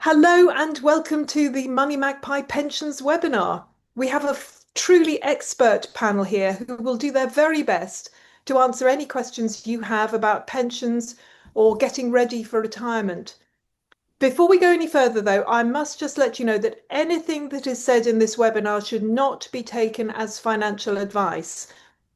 Hello and welcome to the MoneyMagpie Pensions webinar. We have a truly expert panel here who will do their very best to answer any questions you have about pensions or getting ready for retirement. Before we go any further, though, I must just let you know that anything that is said in this webinar should not be taken as financial advice.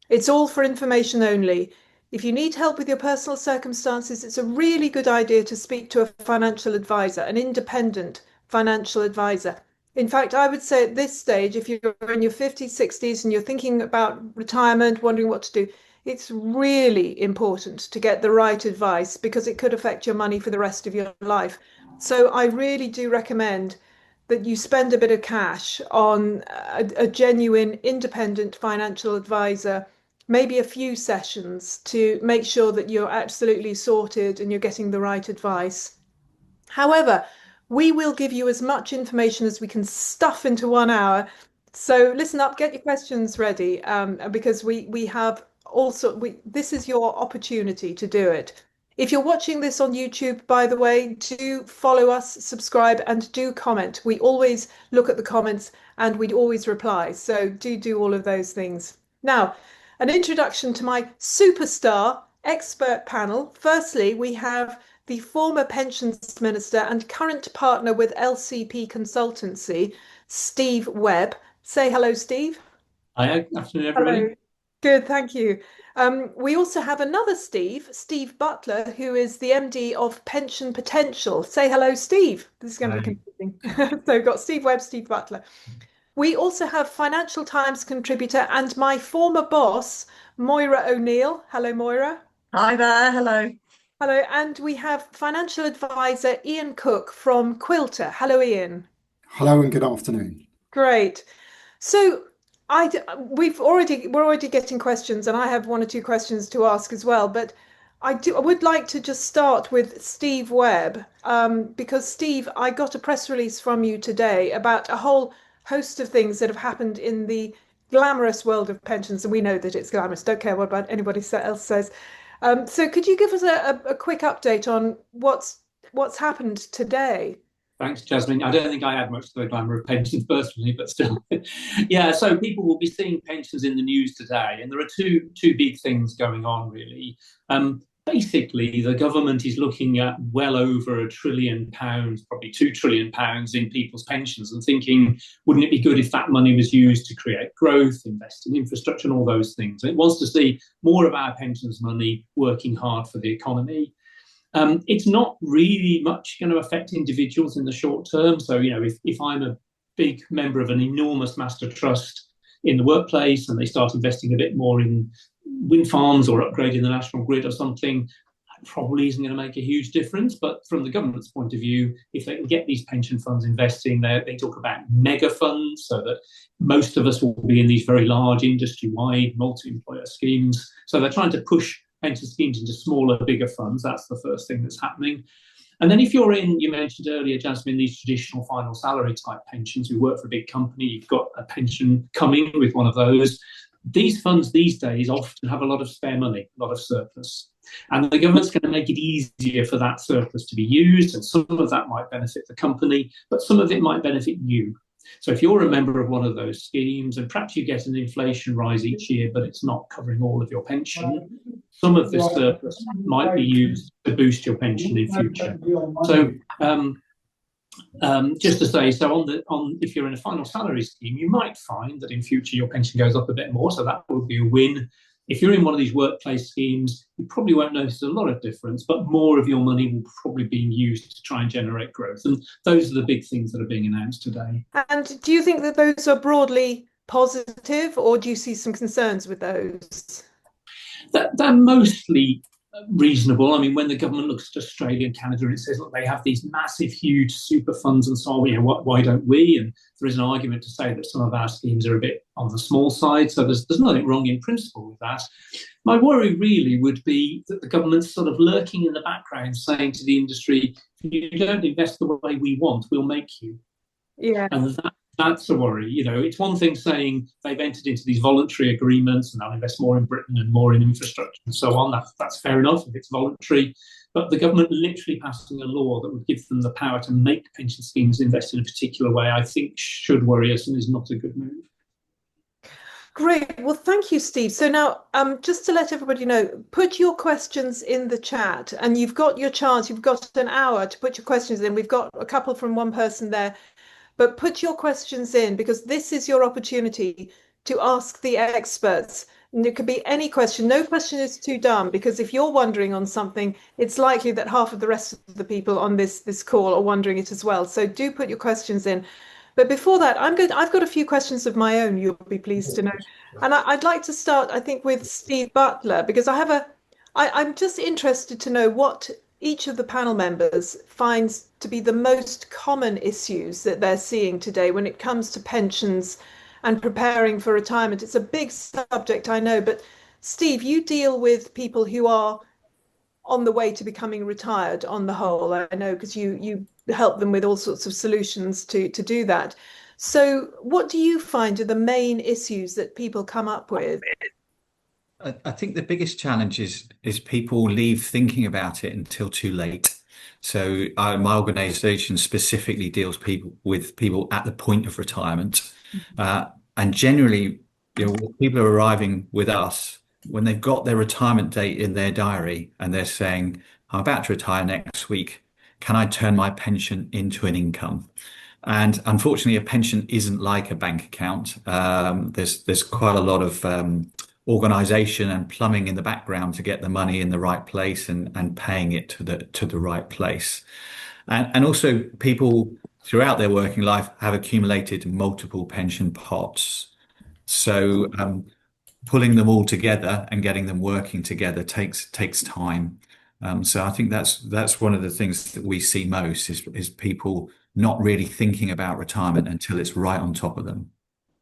It's all for information only. If you need help with your personal circumstances, it's a really good idea to speak to a financial advisor, an independent financial advisor. In fact, I would say at this stage, if you're in your 50s, 60s, and you're thinking about retirement, wondering what to do, it's really important to get the right advice because it could affect your money for the rest of your life. So I really do recommend that you spend a bit of cash on a genuine independent financial advisor, maybe a few sessions to make sure that you're absolutely sorted and you're getting the right advice. However, we will give you as much information as we can stuff into 1 hour. So listen up, get your questions ready, because we have also this is your opportunity to do it. If you're watching this on YouTube, by the way, do follow us, subscribe, and do comment. We always look at the comments and we'd always reply. So do all of those things. Now, an introduction to my superstar expert panel. Firstly, we have the former pensions minister and current partner with LCP Consultancy, Steve Webb. Say hello, Steve. Hi, afternoon, everybody. Hello. Good, thank you. We also have another Steve, Steve Butler, who is the MD of Pension Potential. Say hello, Steve. This is going to be Hi. confusing. So we've got Steve Webb, Steve Butler. We also have Financial Times contributor and my former boss, Moira O'Neill. Hello, Moira. Hi there, hello. Hello. And we have financial advisor Ian Cook from Quilter. Hello, Ian. Hello and good afternoon. Great. So I we're already getting questions, and I have one or two questions to ask as well. But I would like to just start with Steve Webb, because Steve, I got a press release from you today about a whole host of things that have happened in the glamorous world of pensions, and we know that it's glamorous. Don't care what about anybody else says. So could you give us a quick update on what's happened today? Thanks, Jasmine. I don't think I add much to the glamour of pensions personally, but still. Yeah, so people will be seeing pensions in the news today, and there are two big things going on, really. Basically, the government is looking at well over £1 trillion, probably £2 trillion in people's pensions, and thinking, wouldn't it be good if that money was used to create growth, invest in infrastructure, and all those things? And it wants to see more of our pensions money working hard for the economy. It's not really much going to affect individuals in the short term. So, if I'm a big member of an enormous master trust in the workplace and they start investing a bit more in wind farms or upgrading the national grid or something, that probably isn't going to make a huge difference. But from the government's point of view, if they can get these pension funds investing, they talk about mega funds, so that most of us will be in these very large industry-wide multi-employer schemes. So they're trying to push pension schemes into smaller, bigger funds. That's the first thing that's happening. And then if you're in, you mentioned earlier, Jasmine, these traditional final salary type pensions, you work for a big company, you've got a pension coming with one of those. These funds these days often have a lot of spare money, a lot of surplus. And the government's going to make it easier for that surplus to be used. And some of that might benefit the company, but some of it might benefit you. So if you're a member of one of those schemes and perhaps you get an inflation rise each year, but it's not covering all of your pension, some of this surplus might be used to boost your pension in future. So just to say, so if you're in a final salary scheme, you might find that in future your pension goes up a bit more. So that would be a win. If you're in one of these workplace schemes, you probably won't notice a lot of difference, but more of your money will probably be used to try and generate growth. And those are the big things that are being announced today. And do you think that those are broadly positive, or do you see some concerns with those? They're mostly reasonable. I mean, when the government looks at Australia and Canada and it says, look, they have these massive, huge super funds and so on, why don't we? And there is an argument to say that some of our schemes are a bit on the small side. So there's nothing wrong in principle with that. My worry really would be that the government's sort of lurking in the background saying to the industry, if you don't invest the way we want, we'll make you. Yeah. And that's a worry. It's one thing saying they've entered into these voluntary agreements and they'll invest more in Britain and more in infrastructure and so on. That's fair enough if it's voluntary. But the government literally passing a law that would give them the power to make pension schemes invest in a particular way, I think should worry us and is not a good move. Great. Well, thank you, Steve. So now, just to let everybody know, put your questions in the chat, and you've got your chance. You've got an hour to put your questions in. We've got a couple from one person there, but put your questions in because this is your opportunity to ask the experts. And it could be any question. No question is too dumb because if you're wondering on something, it's likely that half of the rest of the people on this call are wondering it as well. So do put your questions in. But before that, I've got a few questions of my own, you'll be pleased to know. And I'd like to start, I think, with Steve Butler, because I'm just interested to know what each of the panel members finds to be the most common issues that they're seeing today when it comes to pensions and preparing for retirement. It's a big subject, I know, but Steve, you deal with people who are on the way to becoming retired on the whole. I know because you help them with all sorts of solutions to do that. So what do you find are the main issues that people come up with? I think the biggest challenge is people leave thinking about it until too late. So my organisation specifically deals with people at the point of retirement, and generally, people are arriving with us when they've got their retirement date in their diary and they're saying, "I'm about to retire next week. Can I turn my pension into an income?" And unfortunately, a pension isn't like a bank account. There's quite a lot of organization and plumbing in the background to get the money in the right place and paying it to the right place. And also people throughout their working life have accumulated multiple pension pots. So pulling them all together and getting them working together takes time. So I think that's one of the things that we see most is people not really thinking about retirement until it's right on top of them.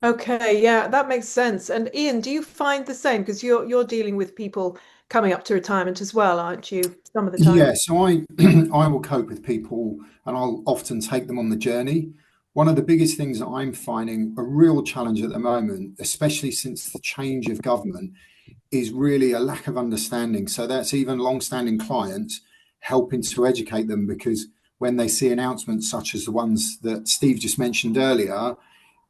Okay, yeah, that makes sense. And Ian, do you find the same? Because you're dealing with people coming up to retirement as well, aren't you? Some of the time. Yeah, so I I will cope with people and I'll often take them on the journey. One of the biggest things that I'm finding a real challenge at the moment, especially since the change of government, is really a lack of understanding. So that's even long-standing clients helping to educate them because when they see announcements such as the ones that Steve just mentioned earlier,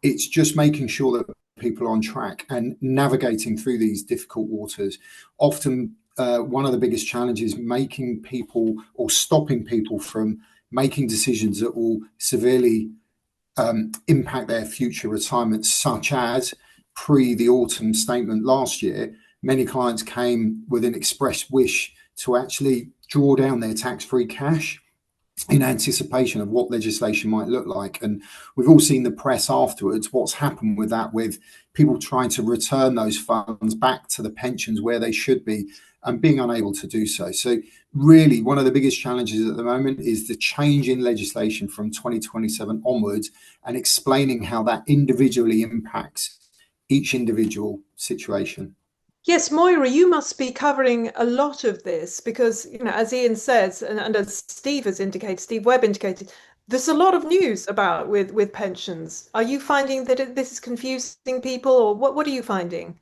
it's just making sure that people are on track and navigating through these difficult waters. Often, one of the biggest challenges making people or stopping people from making decisions that will severely impact their future retirement, such as pre the autumn statement last year, many clients came with an express wish to actually draw down their tax-free cash in anticipation of what legislation might look like. And we've all seen the press afterwards, what's happened with that, with people trying to return those funds back to the pensions where they should be and being unable to do so. So really, one of the biggest challenges at the moment is the change in legislation from 2027 onwards and explaining how that individually impacts each individual situation. Yes, Moira, you must be covering a lot of this because, as Ian says, and as Steve has indicated, Steve Webb indicated, there's a lot of news about with pensions. Are you finding that this is confusing people, or what are you finding?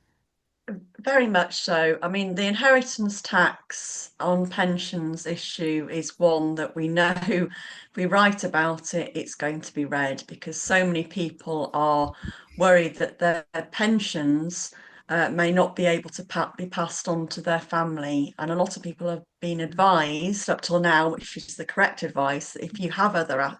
Very much so. I mean, the inheritance tax on pensions issue is one that we know if we write about it, it's going to be read because so many people are worried that their pensions may not be able to be passed on to their family. And a lot of people have been advised up till now, which is the correct advice, that if you have other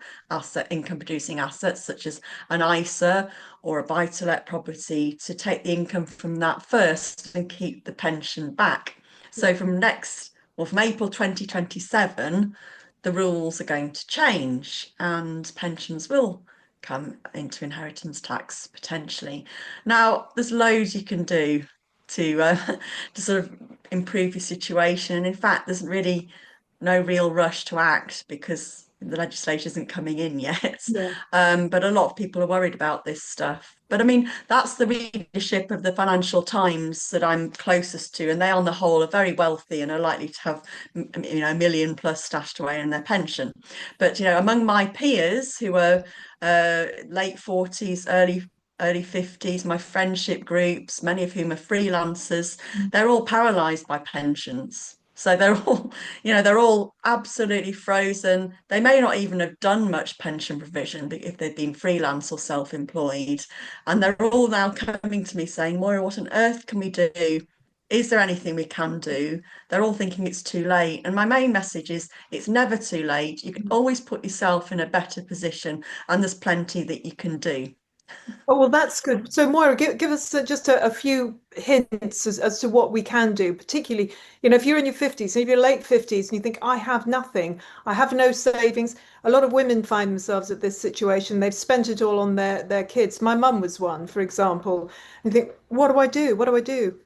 income producing assets, such as an ISA or a buy-to-let property, to take the income from that first and keep the pension back. So from April 2027, the rules are going to change and pensions will come into inheritance tax potentially. Now, there's loads you can do to to sort of improve your situation. And in fact, there's really no real rush to act because the legislation isn't coming in yet. Yeah. But a lot of people are worried about this stuff. But I mean, that's the readership of the Financial Times that I'm closest to, and they, on the whole, are very wealthy and are likely to have, a million plus stashed away in their pension. But among my peers who are late 40s, early 50s, my friendship groups, many of whom are freelancers, they're all paralysed by pensions. So they're all, they're all absolutely frozen. They may not even have done much pension provision if they've been freelance or self-employed. And they're all now coming to me saying, Moira, what on earth can we do? Is there anything we can do? They're all thinking it's too late. And my main message is it's never too late. You can always put yourself in a better position, and there's plenty that you can do. Oh, well, that's good. So, Moira, give us just a few hints as to what we can do, particularly, if you're in your 50s, if you're late 50s and you think, I have nothing, I have no savings. A lot of women find themselves at this situation. They've spent it all on their kids. My mum was one, for example. And you think, what do I do? What do I do?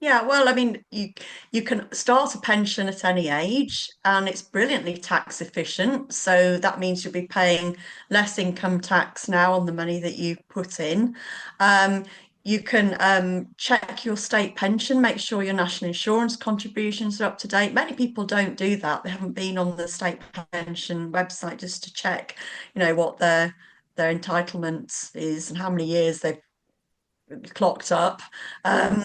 Yeah, well, I mean, you can start a pension at any age, and it's brilliantly tax efficient. So that means you'll be paying less income tax now on the money that you put in. You can check your state pension, make sure your national insurance contributions are up to date. Many people don't do that. They haven't been on the state pension website just to check, what their entitlement is and how many years they've clocked up. Um, Yes.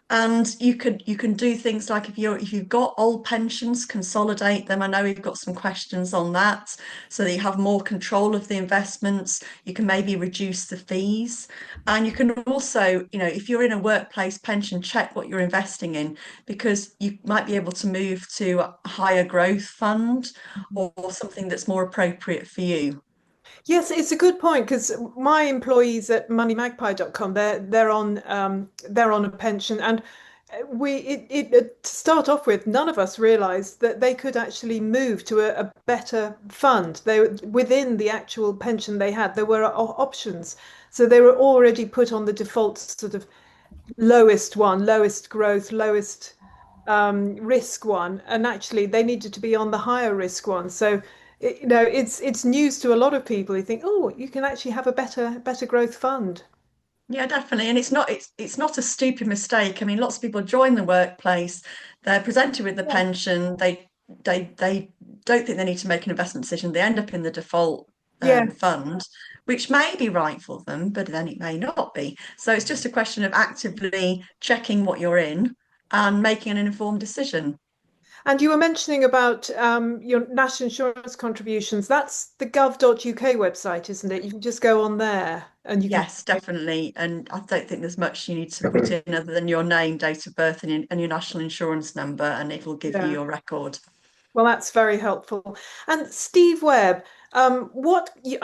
and you can do things like if you've got old pensions, consolidate them. I know we've got some questions on that, so that you have more control of the investments. You can maybe reduce the fees, and you can also, if you're in a workplace pension, check what you're investing in, because you might be able to move to a higher growth fund or something that's more appropriate for you. Yes, it's a good point because my employees at moneymagpie.com, they're on a pension, and to start off with, none of us realized that they could actually move to a better fund. Within the actual pension they had, there were options. So they were already put on the default sort of lowest one, lowest growth, lowest risk one, and actually they needed to be on the higher risk one. So, it's news to a lot of people who think, oh, you can actually have a better growth fund. Yeah, definitely. And it's not a stupid mistake. I mean, lots of people join the workplace, they're presented with the Yeah. pension, they don't think they need to make an investment decision. They end up in the default Yeah. fund, which may be right for them, but then it may not be. So it's just a question of actively checking what you're in and making an informed decision. And you were mentioning about your national insurance contributions. That's the gov.uk website, isn't it? You can just go on there and you can. Yes, definitely. And I don't think there's much you need to put in other than your name, date of birth, and your national insurance number, and it will give you Yeah. your record. Well, that's very helpful. And Steve Webb, I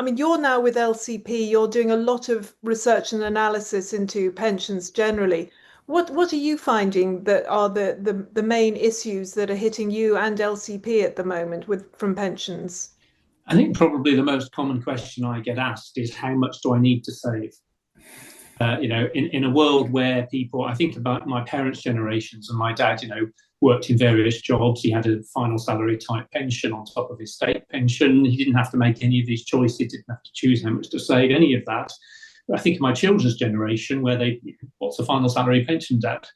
mean, you're now with LCP, you're doing a lot of research and analysis into pensions generally. What are you finding that are the main issues that are hitting you and LCP at the moment from pensions? I think probably the most common question I get asked is how much do I need to save? In a world where people, I think about my parents' generations, and my dad, worked in various jobs. He had a final salary type pension on top of his state pension. He didn't have to make any of these choices, didn't have to choose how much to save, any of that. I think of my children's generation, where what's the final salary pension, Dad?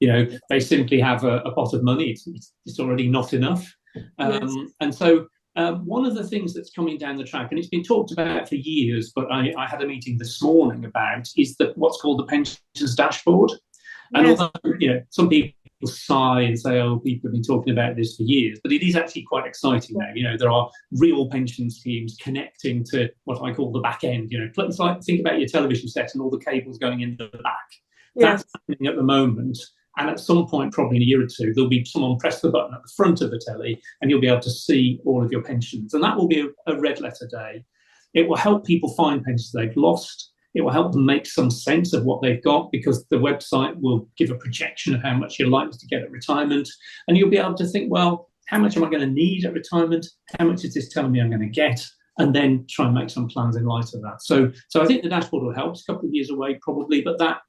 They simply have a pot of money. It's already not enough. Yes. And so one of the things that's coming down the track, and it's been talked about for years, but I had a meeting this morning about, is that what's called the pensions dashboard. And Yes. although some people sigh and say, "Oh, people have been talking about this for years," but it is actually quite exciting now. There are real pension schemes connecting to what I call the back end. It's like, think about your television set and all the cables going in the back. Yes. That's happening at the moment. And at some point, probably in a year or two, there'll be someone press the button at the front of the telly and you'll be able to see all of your pensions. And that will be a red letter day. It will help people find pensions they've lost. It will help them make some sense of what they've got, because the website will give a projection of how much you're likely to get at retirement. And you'll be able to think, well, how much am I going to need at retirement? How much is this telling me I'm going to get? And then try and make some plans in light of that. So I think the dashboard will help. It's a couple of years away probably, but that,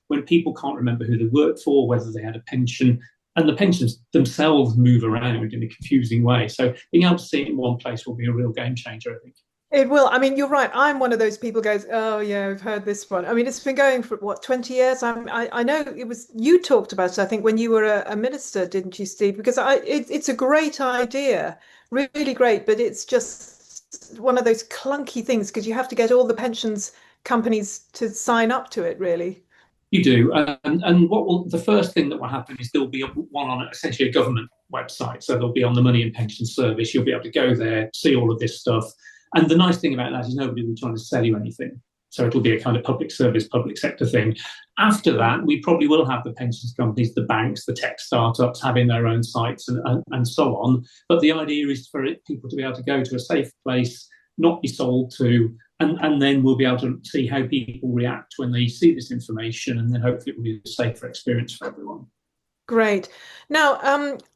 when people can't remember who they worked for, whether they had a pension, and the pensions themselves move around in a confusing way. So being able to see it in one place will be a real game changer, I think. It will. I mean, you're right. I'm one of those people who goes, oh yeah, I've heard this one. I mean, it's been going for what, 20 years? I know it was you talked about it, I think, when you were a minister, didn't you, Steve? Because it's a great idea, really great, but it's just one of those clunky things because you have to get all the pensions companies to sign up to it, really. You do, and what will the first thing that will happen is there'll be one on essentially a government website. So they'll be on the Money and Pension Service. You'll be able to go there, see all of this stuff. And the nice thing about that is nobody will be trying to sell you anything. So it'll be a kind of public service, public sector thing. After that, we probably will have the pensions companies, the banks, the tech startups having their own sites and so on. But the idea is for people to be able to go to a safe place, not be sold to, and then we'll be able to see how people react when they see this information, and then hopefully it will be a safer experience for everyone. Great. Now,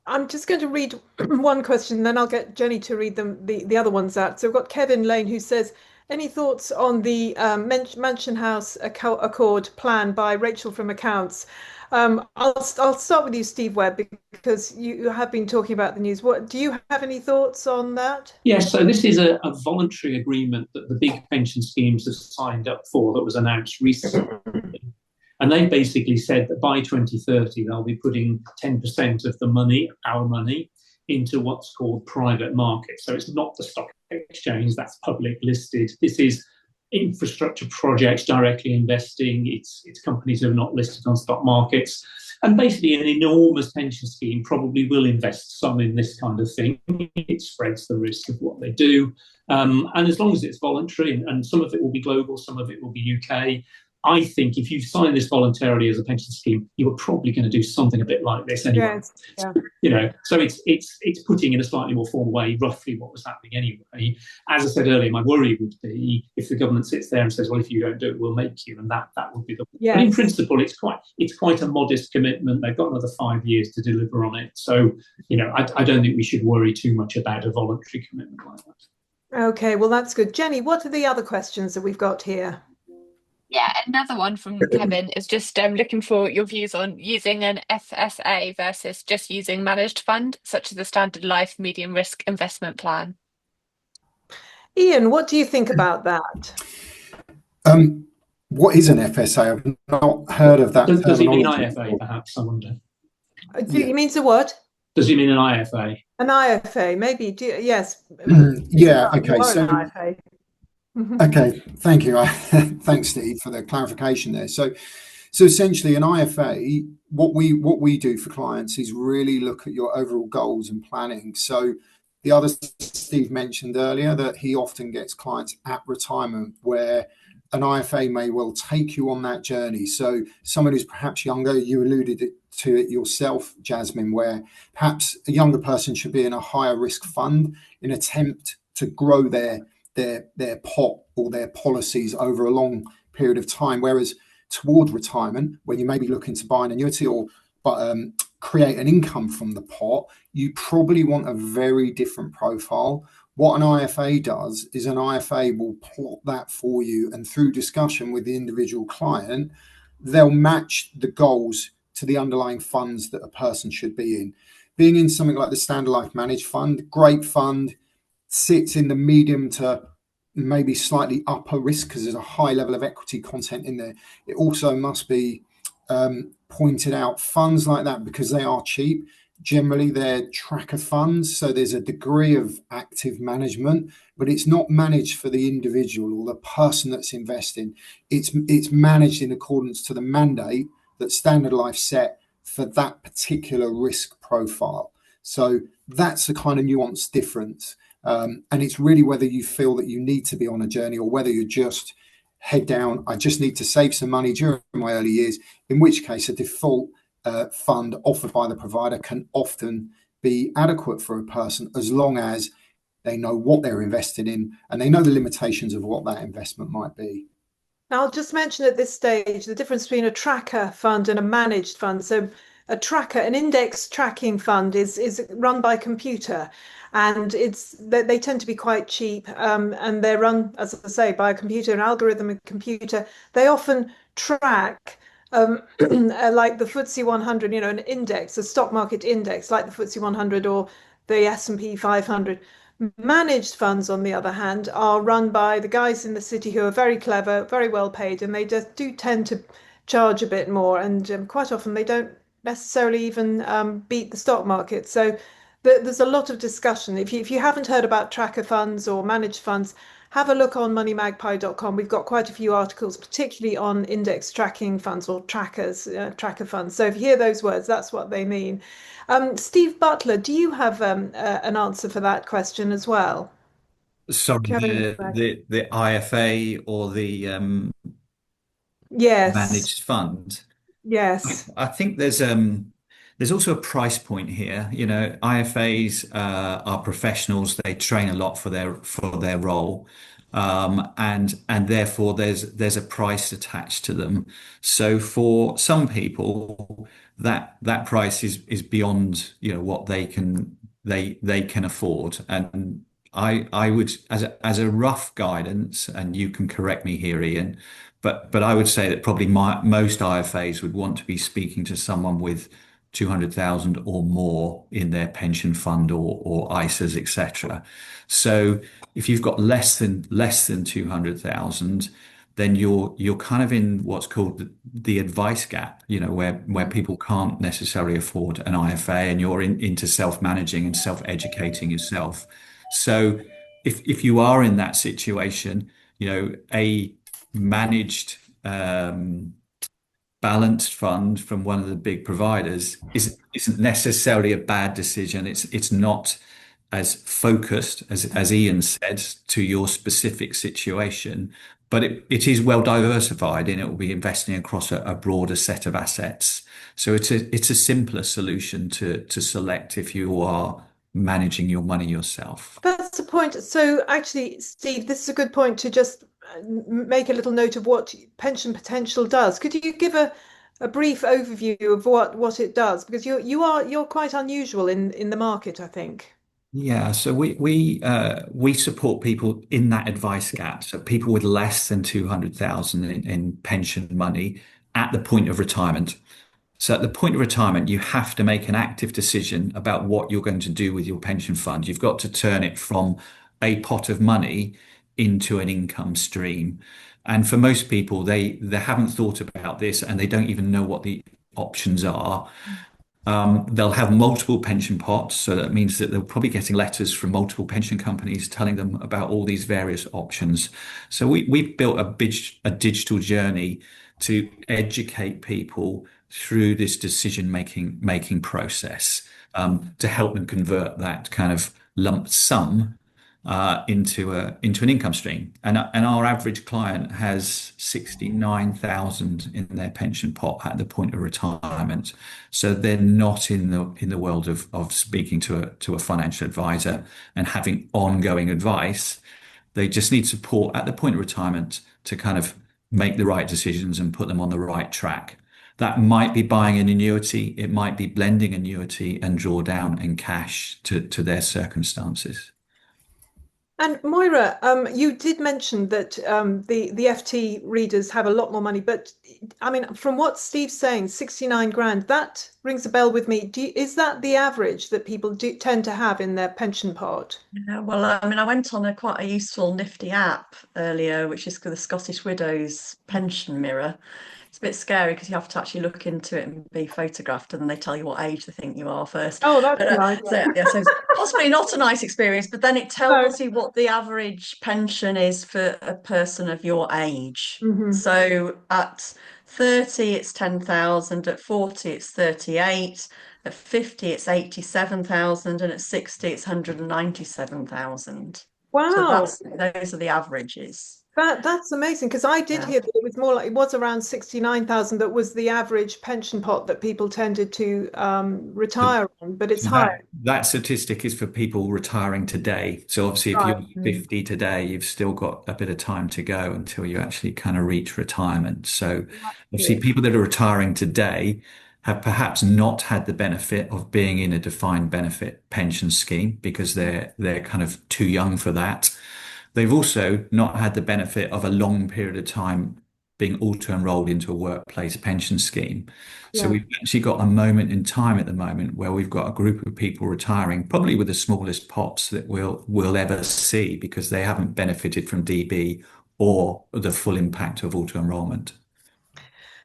I'm just going to read one question, then I'll get Jenny to read the other ones out. So we've got Kevin Lane who says, any thoughts on the Mansion House Accord plan by Rachel from Accounts? I'll start with you, Steve Webb, because you have been talking about the news. What do you have any thoughts on that? Yes, so this is a voluntary agreement that the big pension schemes have signed up for that was announced recently. And they basically said that by 2030, they'll be putting 10% of the money, our money, into what's called private markets. So it's not the stock exchange, that's public listed. This is infrastructure projects directly investing. It's companies who are not listed on stock markets. And basically an enormous pension scheme probably will invest some in this kind of thing. It spreads the risk of what they do. And as long as it's voluntary, and some of it will be global, some of it will be UK, I think if you sign this voluntarily as a pension scheme, you are probably going to do something a bit like this anyway. Yes, yeah. So it's putting in a slightly more formal way roughly what was happening anyway. As I said earlier, my worry would be if the government sits there and says, "Well, if you don't do it, we'll make you," and that would be the. Yes. But in principle, it's quite a modest commitment. They've got another 5 years to deliver on it, so I don't think we should worry too much about a voluntary commitment like that. Okay, well that's good. Jenny, what are the other questions that we've got here? Yeah, another one from Kevin is just looking for your views on using an FSA versus just using managed fund, such as the Standard Life Medium Risk Investment Plan. Ian, what do you think about that? What is an FSA? I've not heard of that. Does he mean IFA, perhaps? I wonder. He means a what? Does he mean an IFA? An IFA, maybe. Yes. Yeah. Okay. So. IFA. Okay, thank you. Thanks, Steve, for the clarification there. So essentially, an IFA, what we do for clients is really look at your overall goals and planning. So the other Steve mentioned earlier that he often gets clients at retirement where an IFA may well take you on that journey. So someone who's perhaps younger, you alluded to it yourself, Jasmine, where perhaps a younger person should be in a higher risk fund in an attempt to grow their pot or their policies over a long period of time, whereas toward retirement, when you may be looking to buy an annuity or create an income from the pot, you probably want a very different profile. What an IFA does is an IFA will plot that for you, and through discussion with the individual client, they'll match the goals to the underlying funds that a person should be in. Being in something like the Standard Life Managed Fund, great fund, sits in the medium to maybe slightly upper risk because there's a high level of equity content in there. It also must be pointed out, funds like that, because they are cheap, generally they're tracker funds, so there's a degree of active management, but it's not managed for the individual or the person that's investing. It's managed in accordance to the mandate that Standard Life set for that particular risk profile. So that's the kind of nuanced difference. And it's really whether you feel that you need to be on a journey or whether you're just head down, I just need to save some money during my early years, in which case a default fund offered by the provider can often be adequate for a person as long as they know what they're invested in and they know the limitations of what that investment might be. Now, I'll just mention at this stage the difference between a tracker fund and a managed fund. So a tracker, an index tracking fund is run by computer, and they tend to be quite cheap, and they're run, as I say, by a computer, an algorithm, a computer. They often track like the FTSE 100, an index, a stock market index, like the FTSE 100 or the S&P 500. Managed funds, on the other hand, are run by the guys in the city who are very clever, very well paid, and they just do tend to charge a bit more. And quite often they don't necessarily even beat the stock market. So there's a lot of discussion. If you haven't heard about tracker funds or managed funds, have a look on moneymagpie.com. We've got quite a few articles, particularly on index tracking funds or trackers, tracker funds. So if you hear those words, that's what they mean. Steve Butler, do you have an answer for that question as well? Sorry, Do you have any? the IFA or the Yes, managed fund. yes. I think there's also a price point here. You know, IFAs are professionals. They train a lot for their role, and therefore there's a price attached to them. So for some people, that price is beyond, you know, what they can afford. And I would, as a rough guidance, and you can correct me here, Ian, but I would say that probably most IFAs would want to be speaking to someone with 200,000 or more in their pension fund or ISAs, etc. So if you've got less than 200,000, then you're kind of in what's called the advice gap, you know, where people can't necessarily afford an IFA, and you're into self-managing and self-educating yourself. So if you are in that situation, you know, a managed balanced fund from one of the big providers isn't necessarily a bad decision. It's not as focused as Ian said to your specific situation, but it is well diversified, and it will be investing across a broader set of assets. So it's a simpler solution to select if you are managing your money yourself. That's the point. So actually, Steve, this is a good point to just make a little note of what pension potential does. Could you give a brief overview of what it does? Because you're quite unusual in the market, I think. Yeah, so we support people in that advice gap. So people with less than 200,000 in pension money at the point of retirement. So at the point of retirement, you have to make an active decision about what you're going to do with your pension fund. You've got to turn it from a pot of money into an income stream. And for most people, they haven't thought about this, and they don't even know what the options are. They'll have multiple pension pots, so that means that they're probably getting letters from multiple pension companies telling them about all these various options. So we've built a digital journey to educate people through this decision making process, to help them convert that kind of lump sum into an income stream. And our average client has 69,000 in their pension pot at the point of retirement. So they're not in the world of speaking to a financial advisor and having ongoing advice. They just need support at the point of retirement to kind of make the right decisions and put them on the right track. That might be buying an annuity, it might be blending annuity and draw down in cash to their circumstances. And Moira, you did mention that the FT readers have a lot more money, but I mean, from what Steve's saying, 69 grand, that rings a bell with me. Is that the average that people do tend to have in their pension pot? Yeah, well, I mean, I went on a quite a useful, nifty app earlier, which is the Scottish Widows Pension Mirror. It's a bit scary because you have to actually look into it and be photographed, and then they tell you what age they think you are first. Oh, that's But nice. so, yeah, so it's possibly not a nice experience, but then it No. tells you what the average pension is for a person of your age. Mhm. So at 30, it's 10,000, at 40, it's 38, at 50, it's 87,000, and at 60, it's 197,000. So Wow. those are the averages. That's amazing because I did Yeah. hear that it was more like it was around 69,000 that was the average pension pot that people tended to retire on, but it's So that higher. that statistic is for people retiring today. So obviously, if Right. you're 50 today, you've still got a bit of time to go until you actually kind of reach retirement. So obviously, Good. people that are retiring today have perhaps not had the benefit of being in a defined benefit pension scheme because they're kind of too young for that. They've also not had the benefit of a long period of time being auto-enrolled into a workplace pension scheme. So Yeah. we've actually got a moment in time at the moment where we've got a group of people retiring, probably with the smallest pots that we'll ever see because they haven't benefited from DB or the full impact of auto-enrollment.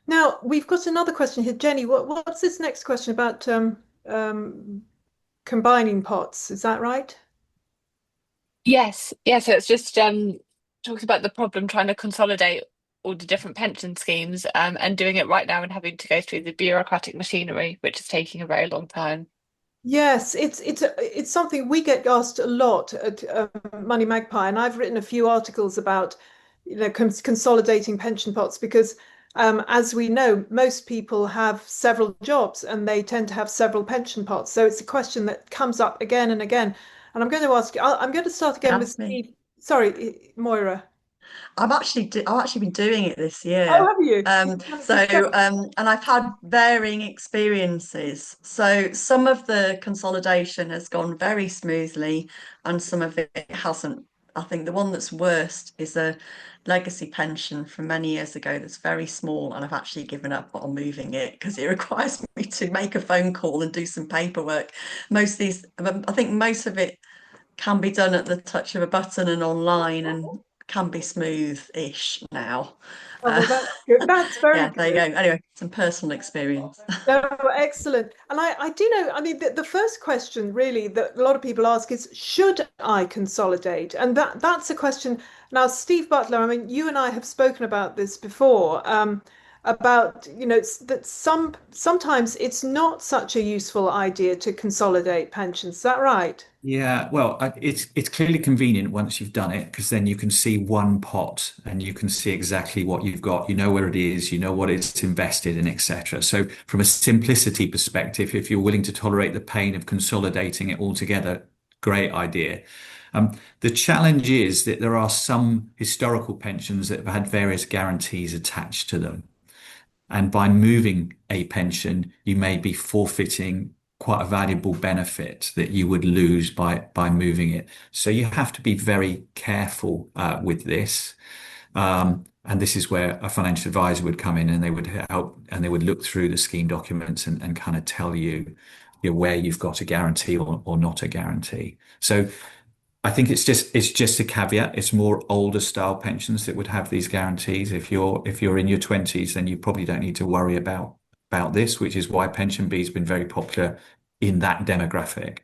Now we've got another question here, Jenny. What's this next question about combining pots. Is that right? Yes, yeah. So it's just talks about the problem trying to consolidate all the different pension schemes and doing it right now and having to go through the bureaucratic machinery, which is taking a very long time. Yes, it's something we get asked a lot at Money Magpie, and I've written a few articles about, consolidating pension pots because, as we know, most people have several jobs and they tend to have several pension pots. So it's a question that comes up again and again. And I'm going to ask, I'm going to start again with Jasmine. Steve. Sorry, Moira. I've actually been doing it this Oh, year. have you? And I've had varying experiences. So some of the consolidation has gone very smoothly, and some of it hasn't. I think the one that's worst is a legacy pension from many years ago that's very small, and I've actually given up on moving it because it requires me to make a phone call and do some paperwork. I think most of it can be done at the touch of a button and online and can be smooth-ish now. Oh, well, that's good. That's very Yeah, there you go. good. Anyway, some personal experience. No, excellent. And I do know, I mean, the first question really that a lot of people ask is, should I consolidate? And that's a question. Now, Steve Butler, I mean, you and I have spoken about this before, about, that sometimes it's not such a useful idea to consolidate pensions. Is that right? Yeah, well, it's clearly convenient once you've done it because then you can see one pot and you can see exactly what you've got. You know where it is, you know what it's invested in, etc. So from a simplicity perspective, if you're willing to tolerate the pain of consolidating it all together, great idea. The challenge is that there are some historical pensions that have had various guarantees attached to them. And by moving a pension, you may be forfeiting quite a valuable benefit that you would lose by moving it. So you have to be very careful with this. And this is where a financial advisor would come in and they would help and they would look through the scheme documents and kind of tell you, where you've got a guarantee or not a guarantee. So I think it's just a caveat. It's more older style pensions that would have these guarantees. If you're in your 20s, then you probably don't need to worry about this, which is why Pension B has been very popular in that demographic.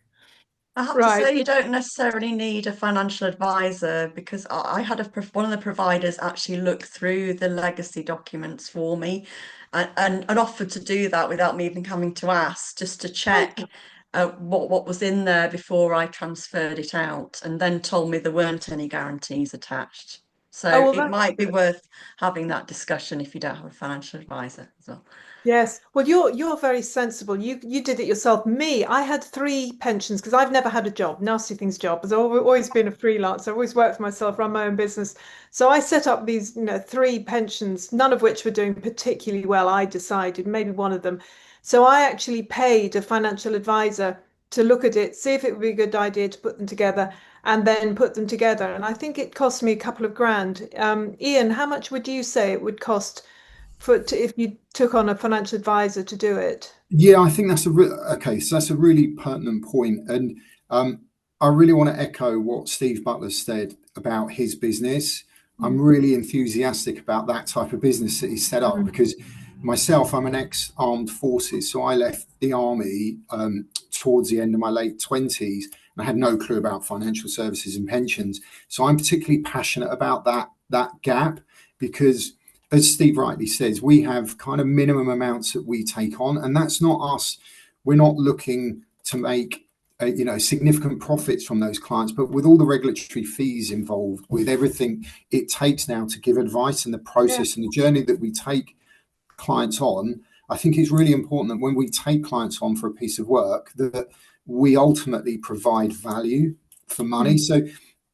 I have to Right. say, you don't necessarily need a financial advisor because I had one of the providers actually look through the legacy documents for me and offered to do that without me even having to ask, just to check what was in there before I transferred it out, and then told me there weren't any guarantees attached. Oh, So well, it that's might be good. worth having that discussion if you don't have a financial advisor as well. Yes. Well, you're very sensible. You did it yourself. Me, I had three pensions because I've never had a job, nasty things job. I've always been a freelancer. I've always worked for myself, run my own business. So I set up these, three pensions, none of which were doing particularly well. I decided maybe one of them. So I actually paid a financial advisor to look at it, see if it would be a good idea to put them together, and then put them together. And I think it cost me a couple of grand. Ian, how much would you say it would cost if you took on a financial advisor to do it? Yeah, I think that's okay. So that's a really pertinent point, and I really want to echo what Steve Butler said about his business. I'm really enthusiastic about that type of business that he set up Mm. because myself, I'm an ex-armed forces, so I left the army towards the end of my late 20s, and I had no clue about financial services and pensions. So I'm particularly passionate about that gap because, as Steve rightly says, we have kind of minimum amounts that we take on, and that's not us. We're not looking to make significant profits from those clients, but with all the regulatory fees involved, with everything it takes now to give advice and the Yeah. process and the journey that we take clients on, I think it's really important that when we take clients on for a piece of work, that we ultimately provide value for money. Mm. So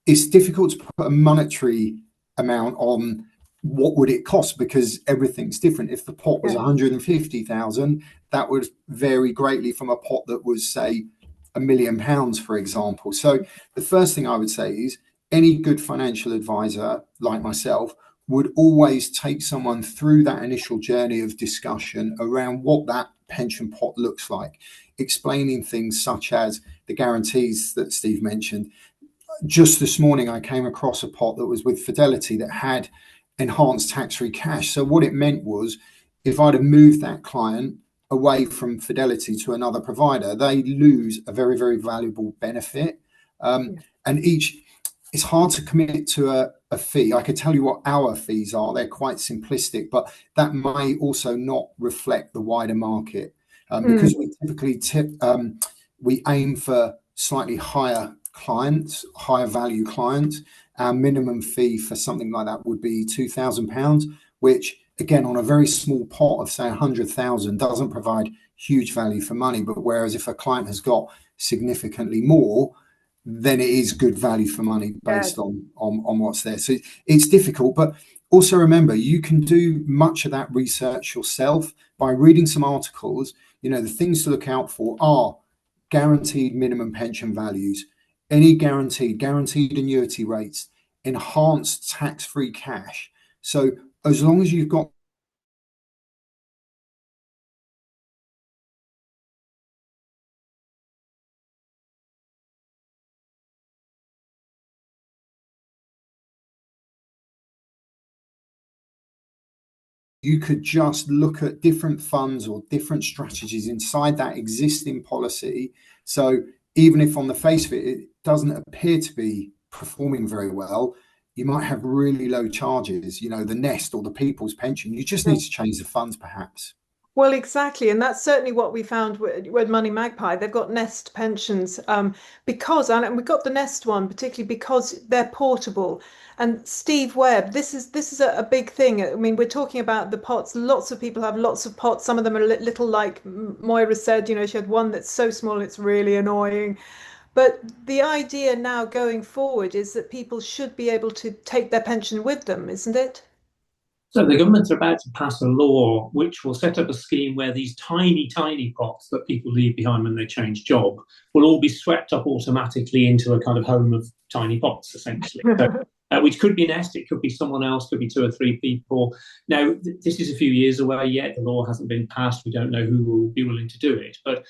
it's difficult to put a monetary amount on what would it cost because everything's different. If the pot was Yeah. 150,000, that would vary greatly from a pot that was, say, £1 million, for example. So the first thing I would say is any good financial advisor like myself would always take someone through that initial journey of discussion around what that pension pot looks like, explaining things such as the guarantees that Steve mentioned. Just this morning, I came across a pot that was with Fidelity that had enhanced tax-free cash. So what it meant was if I'd have moved that client away from Fidelity to another provider, they lose a very, very valuable benefit. And it's hard to commit to a fee. I could tell you what our fees are. They're quite simplistic, but that may also not reflect the wider market. Because we typically we aim for slightly higher clients, higher value clients. Our minimum fee for something like that would be £2,000, which again, on a very small pot of say 100,000 doesn't provide huge value for money. But whereas if a client has got significantly more, then it is good value for money based on what's there. So it's difficult, but also remember, you can do much of that research yourself by reading some articles. The things to look out for are guaranteed minimum pension values, any guaranteed annuity rates, enhanced tax-free cash. So as long as you've got you could just look at different funds or different strategies inside that existing policy. So even if on the face of it doesn't appear to be performing very well, you might have really low charges, the Nest or the People's Pension. You just need to change the funds, perhaps. Well, exactly. And that's certainly what we found with Money Magpie. They've got Nest pensions and we got the Nest one particularly because they're portable. And Steve Webb, this is a big thing. I mean, we're talking about the pots. Lots of people have lots of pots. Some of them are little, like Moira said, she had one that's so small it's really annoying. But the idea now going forward is that people should be able to take their pension with them, isn't it? So the government's about to pass a law which will set up a scheme where these tiny, tiny pots that people leave behind when they change job will all be swept up automatically into a kind of home of tiny pots, essentially. So, which could be Nest, it could be someone else, could be 2 or 3 people. Now, this is a few years away yet. The law hasn't been passed. We don't know who will be willing to do it. But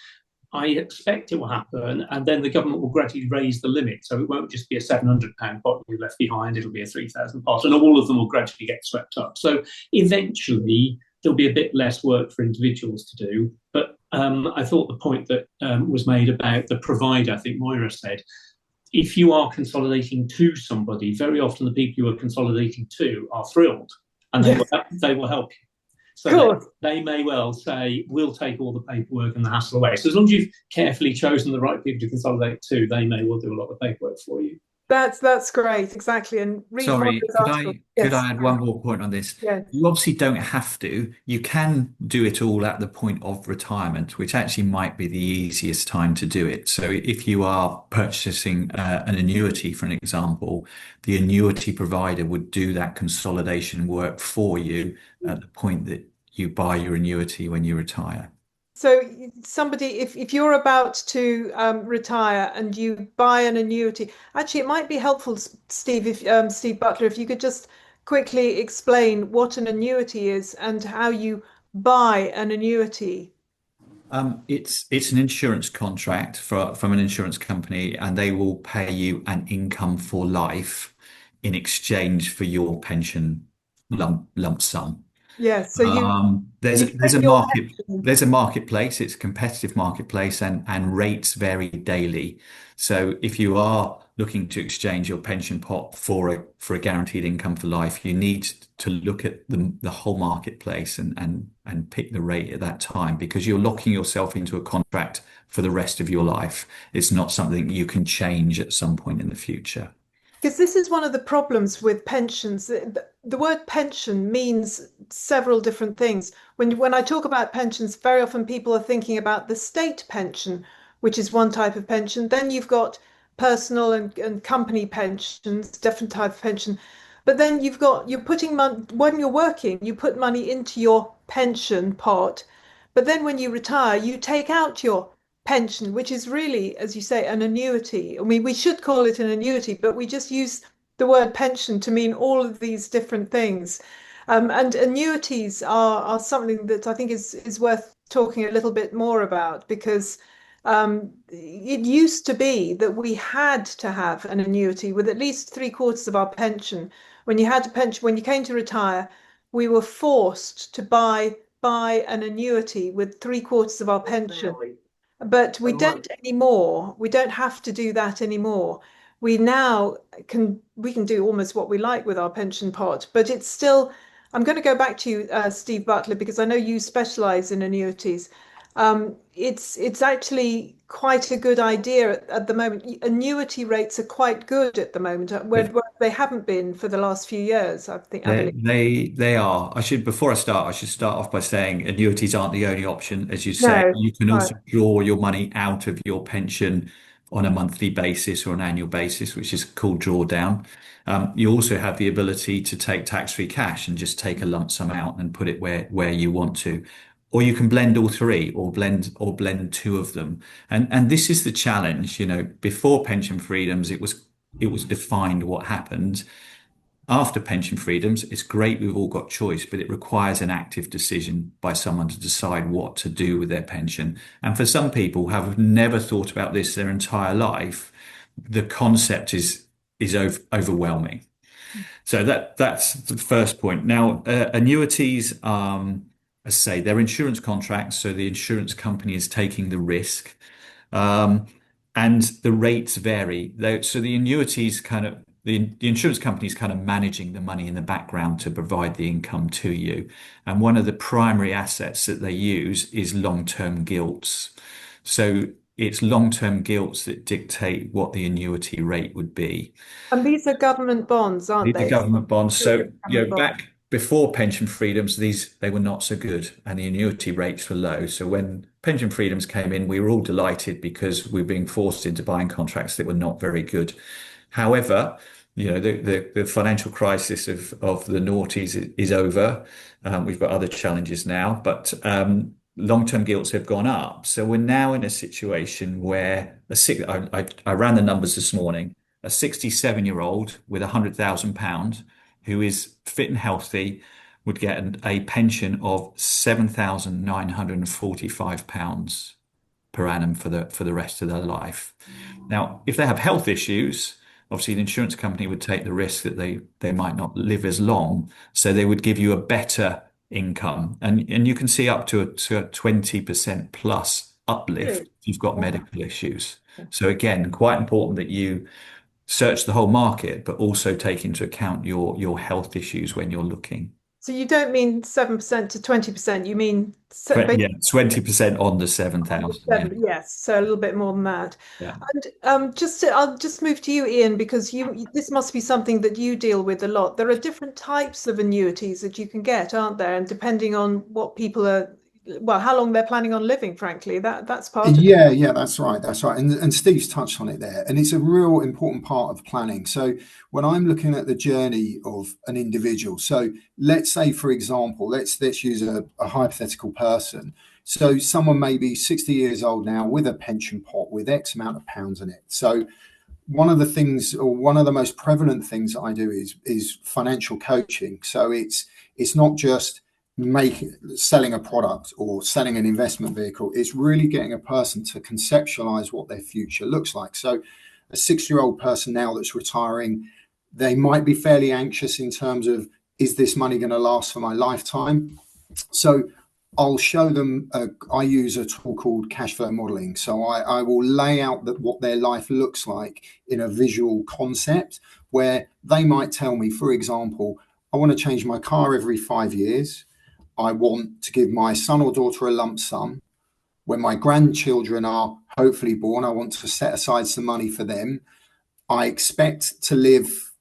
I expect it will happen, and then the government will gradually raise the limit. So it won't just be a £700 pot you left behind, it'll be a £3,000 pot, and all of them will gradually get swept up. So eventually, there'll be a bit less work for individuals to do. But I thought the point that was made about the provider, I think Moira said, if you are consolidating to somebody, very often the people you are consolidating to are thrilled, and they will help you. So they may well say, we'll take all the paperwork and the hassle away. So as long as you've carefully chosen the right people to consolidate to, they may well do a lot of paperwork for you. That's great, exactly. And sorry, could I add one more point on this? Yes. You obviously don't have to. You can do it all at the point of retirement, which actually might be the easiest time to do it. So if you are purchasing an annuity, for an example, the annuity provider would do that consolidation work for you at the point that you buy your annuity when you retire. So somebody, if you're about to retire and you buy an annuity, actually it might be helpful, Steve, if Steve Butler, if you could just quickly explain what an annuity is and how you buy an annuity. It's an insurance contract from an insurance company, and they will pay you an income for life in exchange for your pension lump sum. Yeah, so there's a marketplace. It's a competitive marketplace, and rates vary daily. So if you are looking to exchange your pension pot for a guaranteed income for life, you need to look at the whole marketplace and pick the rate at that time, because you're locking yourself into a contract for the rest of your life. It's not something you can change at some point in the future. Because this is one of the problems with pensions. The word pension means several different things. When I talk about pensions, very often people are thinking about the state pension, which is one type of pension. Then you've got personal and company pensions, different type of pension. But then you're putting money, when you're working, you put money into your pension pot. But then when you retire, you take out your pension, which is really, as you say, an annuity. I mean, we should call it an annuity, but we just use the word pension to mean all of these different things. And annuities are something that I think is worth talking a little bit more about, because it used to be that we had to have an annuity with at least 3/4 of our pension. When you had a pension, when you came to retire, we were forced to buy buy an annuity with 3/4 of our pension, but we don't anymore. We don't have to do that anymore. We now can do almost what we like with our pension pot, but it's still. I'm going to go back to you, Steve Butler, because I know you specialize in annuities. It's actually quite a good idea at the moment. Annuity rates are quite good at the moment, where they haven't been for the last few years, I believe. They are. Before I start, I should start off by saying annuities aren't the only option. As you say, No, you can right. also draw your money out of your pension on a monthly basis or an annual basis, which is called drawdown. You also have the ability to take tax-free cash and just take a lump sum out and put it where you want to. Or you can blend all three, or blend two of them. And this is the challenge. Before pension freedoms, it was defined what happened. After pension freedoms, it's great we've all got choice, but it requires an active decision by someone to decide what to do with their pension. And for some people who have never thought about this their entire life, the concept is overwhelming. So that's the first point. Now, annuities, as I say, they're insurance contracts, so the insurance company is taking the risk. Um, and the rates vary. So the annuities the insurance company is kind of managing the money in the background to provide the income to you. And one of the primary assets that they use is long-term gilts. So it's long-term gilts that dictate what the annuity rate would be. And these are government bonds, aren't These are they? government bonds. So, Government bonds. back before pension freedoms, they were not so good and the annuity rates were low. So when pension freedoms came in, we were all delighted because we were being forced into buying contracts that were not very good. However, the financial crisis of the noughties is over. We've got other challenges now, but long-term gilts have gone up. So we're now in a situation where I ran the numbers this morning. A 67-year-old with £100,000 who is fit and healthy would get a pension of £7,945 per annum for the rest of their life. Now, if they have health issues, obviously the insurance company would take the risk that they might not live as long, so they would give you a better income, and you can see up to a 20% plus uplift if you've got medical issues. So again, quite important that you search the whole market, but also take into account your health issues when you're looking. So you don't mean 7% to 20%, you mean Yeah, 20% on the 7,000. Yeah. Yes, so a little bit more than that. Yeah. And I'll just move to you, Ian, because this must be something that you deal with a lot. There are different types of annuities that you can get, aren't there? And depending on what people are, well, how long they're planning on living, frankly, that's part of it. Yeah, that's right. And Steve's touched on it there. And it's a real important part of planning. So when I'm looking at the journey of an individual, so let's say, for example, let's use a hypothetical person. So someone may be 60 years old now with a pension pot with X amount of pounds in it. So one of the things, or one of the most prevalent things that I do is financial coaching. So it's not just selling a product or selling an investment vehicle. It's really getting a person to conceptualize what their future looks like. So a 6-year-old person now that's retiring, they might be fairly anxious in terms of, is this money going to last for my lifetime? So I'll show them, I use a tool called cash flow modeling. So I will lay out what their life looks like in a visual concept, where they might tell me, for example, I want to change my car every 5 years. I want to give my son or daughter a lump sum. When my grandchildren are hopefully born, I want to set aside some money for them. I expect to live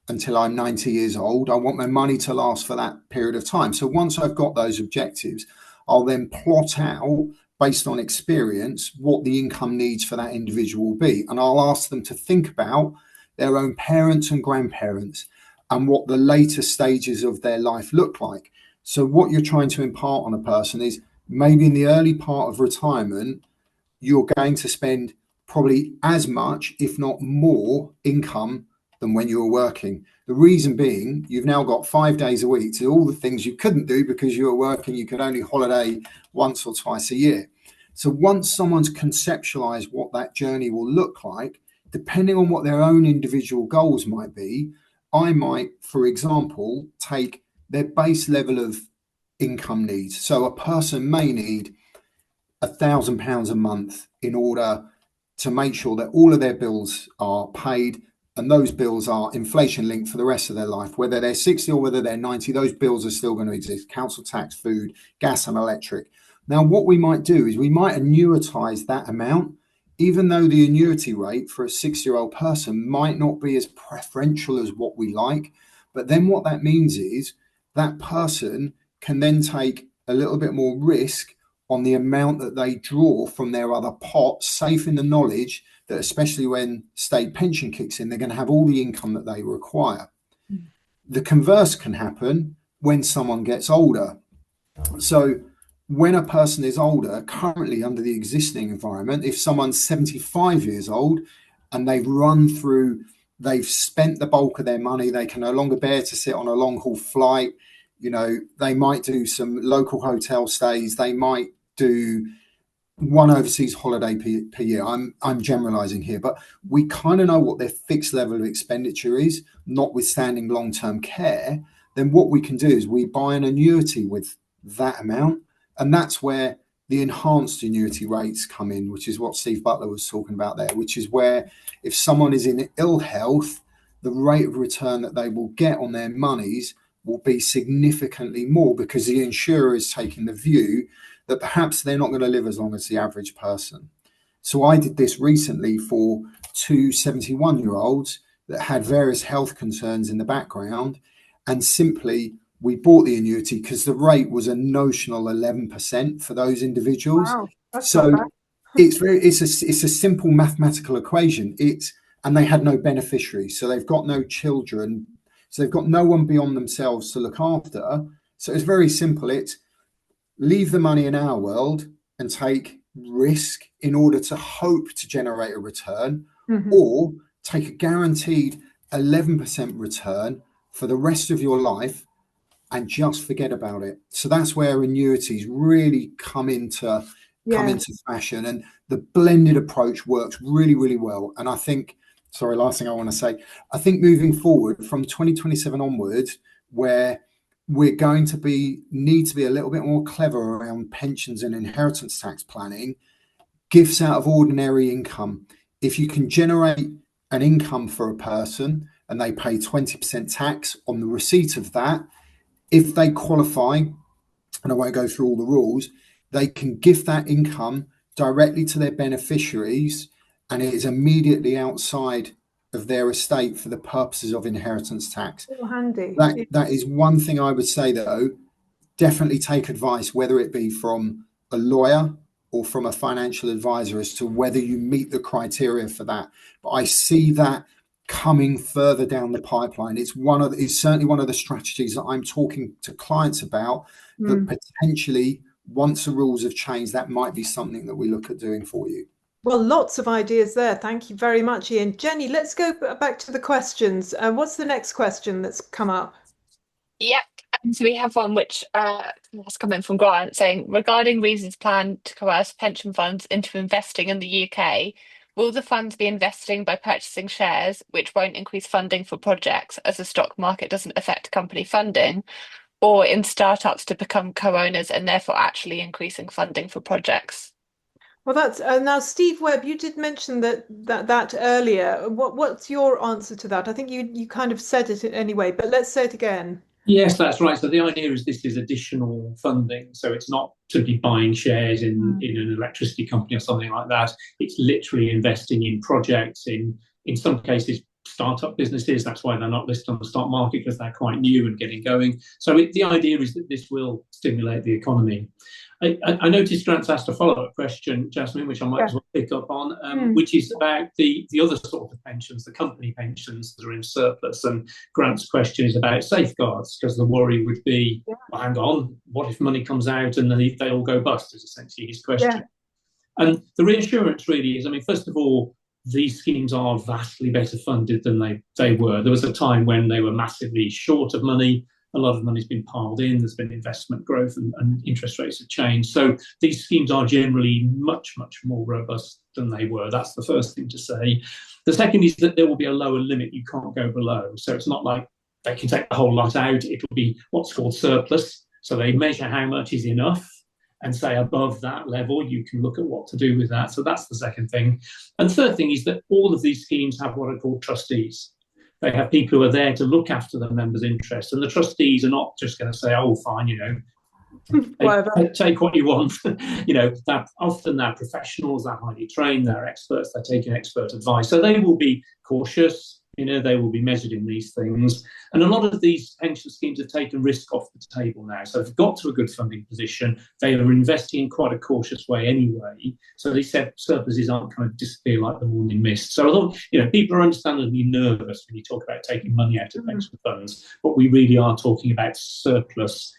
until I'm 90 years old. I want my money to last for that period of time. So once I've got those objectives, I'll then plot out, based on experience, what the income needs for that individual will be. And I'll ask them to think about their own parents and grandparents and what the later stages of their life look like. So what you're trying to impart on a person is, maybe in the early part of retirement, you're going to spend probably as much, if not more, income than when you were working. The reason being, you've now got 5 days a week to do all the things you couldn't do because you were working. You could only holiday once or twice a year. So once someone's conceptualized what that journey will look like, depending on what their own individual goals might be, I might, for example, take their base level of income needs. So a person may need £1,000 a month in order to make sure that all of their bills are paid, and those bills are inflation linked for the rest of their life. Whether they're 60 or whether they're 90, those bills are still going to exist: council tax, food, gas and electric. Now, what we might do is we might annuitize that amount, even though the annuity rate for a 60-year-old person might not be as preferential as what we like. But then what that means is that person can then take a little bit more risk on the amount that they draw from their other pot, safe in the knowledge that, especially when state pension kicks in, they're going to have all the income that they require. The converse can happen when someone gets older. So when a person is older, currently under the existing environment, if someone's 75 years old and they've spent the bulk of their money, they can no longer bear to sit on a long haul flight. They might do some local hotel stays. They might do one overseas holiday per year. I'm generalizing here, but we kind of know what their fixed level of expenditure is, notwithstanding long-term care. Then what we can do is we buy an annuity with that amount. And that's where the enhanced annuity rates come in, which is what Steve Butler was talking about there, which is where if someone is in ill health, the rate of return that they will get on their monies will be significantly more, because the insurer is taking the view that perhaps they're not going to live as long as the average person. So I did this recently for two 71-year-olds that had various health concerns in the background, and simply we bought the annuity because the rate was a notional 11% for those individuals. Wow, that's so not bad. it's a simple mathematical equation. And they had no beneficiaries, so they've got no children, so they've got no one beyond themselves to look after. So it's very simple. It's leave the money in our world and take risk in order to hope to generate a return, or take a guaranteed 11% return for the rest of your life and just forget about it. So that's where annuities really come into fashion, and the blended approach works really, really well. And I think, last thing I want to say, I think moving forward from 2027 onwards, where we're going to need to be a little bit more clever around pensions and inheritance tax planning, gifts out of ordinary income. If you can generate an income for a person and they pay 20% tax on the receipt of that, if they qualify, and I won't go through all the rules, they can gift that income directly to their beneficiaries, and it is immediately outside of their estate for the purposes of inheritance tax. Oh, handy. That is one thing I would say, though. Definitely take advice, whether it be from a lawyer or from a financial advisor, as to whether you meet the criteria for that. But I see that coming further down the pipeline. It's certainly one of the strategies that I'm talking to clients about, that potentially, once the rules have changed, that might be something that we look at doing for you. Well, lots of ideas there. Thank you very much, Ian. Jenny, let's go back to the questions. What's the next question that's come up? Yep. And so we have one which has come in from Grant saying, regarding Reason's plan to coerce pension funds into investing in the UK, will the funds be investing by purchasing shares, which won't increase funding for projects as the stock market doesn't affect company funding, or in startups to become co-owners and therefore actually increasing funding for projects? Well, that's now, Steve Webb, you did mention that earlier. What's your answer to that? I think you kind of said it anyway, but let's say it again. Yes, that's right. So the idea is this is additional funding. So it's not to be buying shares in an electricity company or something like that. It's literally investing in projects, in some cases, startup businesses. That's why they're not listed on the stock market, because they're quite new and getting going. So the idea is that this will stimulate the economy. I noticed Grant's asked a follow-up question, Jasmine, which I might as well pick up on, which is about the other sort of pensions, the company pensions that are in surplus. And Grant's question is about safeguards, because the worry would be, well, hang on, what if money comes out and then they all go bust, is essentially his question. Yeah. And the reassurance really is, first of all, these schemes are vastly better funded than they were. There was a time when they were massively short of money. A lot of money's been piled in. There's been investment growth and interest rates have changed. So these schemes are generally much, much more robust than they were. That's the first thing to say. The second is that there will be a lower limit you can't go below. So it's not like they can take the whole lot out. It will be what's called surplus. So they measure how much is enough and say above that level, you can look at what to do with that. So that's the second thing. And third thing is that all of these schemes have what are called trustees. They have people who are there to look after the members' interests. And the trustees are not just going to say, oh, fine, take what you want. Often they're professionals, they're highly trained, they're experts, they're taking expert advice. So they will be cautious, they will be measured in these things. And a lot of these pension schemes have taken risk off the table now. So they've got to a good funding position. They are investing in quite a cautious way anyway. So these surpluses aren't kind of disappear like the morning mist. So although, people are understandably nervous when you talk about taking money out of pension funds, but we really are talking about surplus,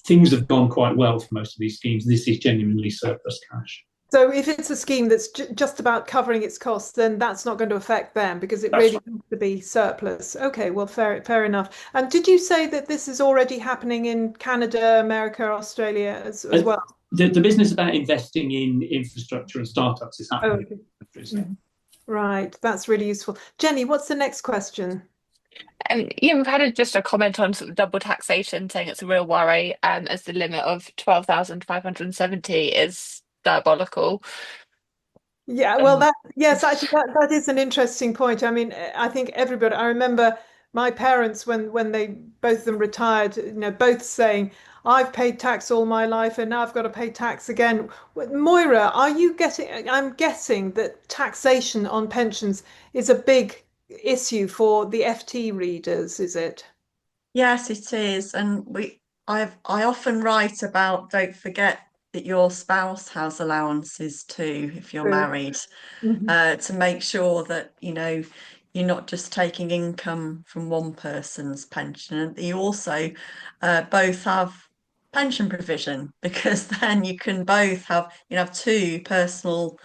things have gone quite well for most of these schemes. This is genuinely surplus cash. So if it's a scheme that's just about covering its costs, then that's not going to affect them because it really has to be surplus. Okay, well, fair enough. And did you say that this is already happening in Canada, America, Australia as well? The business about investing in infrastructure and startups is happening in countries. Yeah. Right, that's really useful. Jenny, what's the next question? We've had just a comment on sort of double taxation, saying it's a real worry, as the limit of 12,570 is diabolical. Yeah, well, actually, that is an interesting point. I mean, I think everybody, I remember my parents when they both of them retired, both saying, I've paid tax all my life and now I've got to pay tax again. Moira, I'm guessing that taxation on pensions is a big issue for the FT readers, is it? Yes, it is. And I often write about don't forget that your spouse has allowances too if you're True. married, Mhm. to make sure that, you're not just taking income from one person's pension, and you also both have pension provision, because then you can both have two personal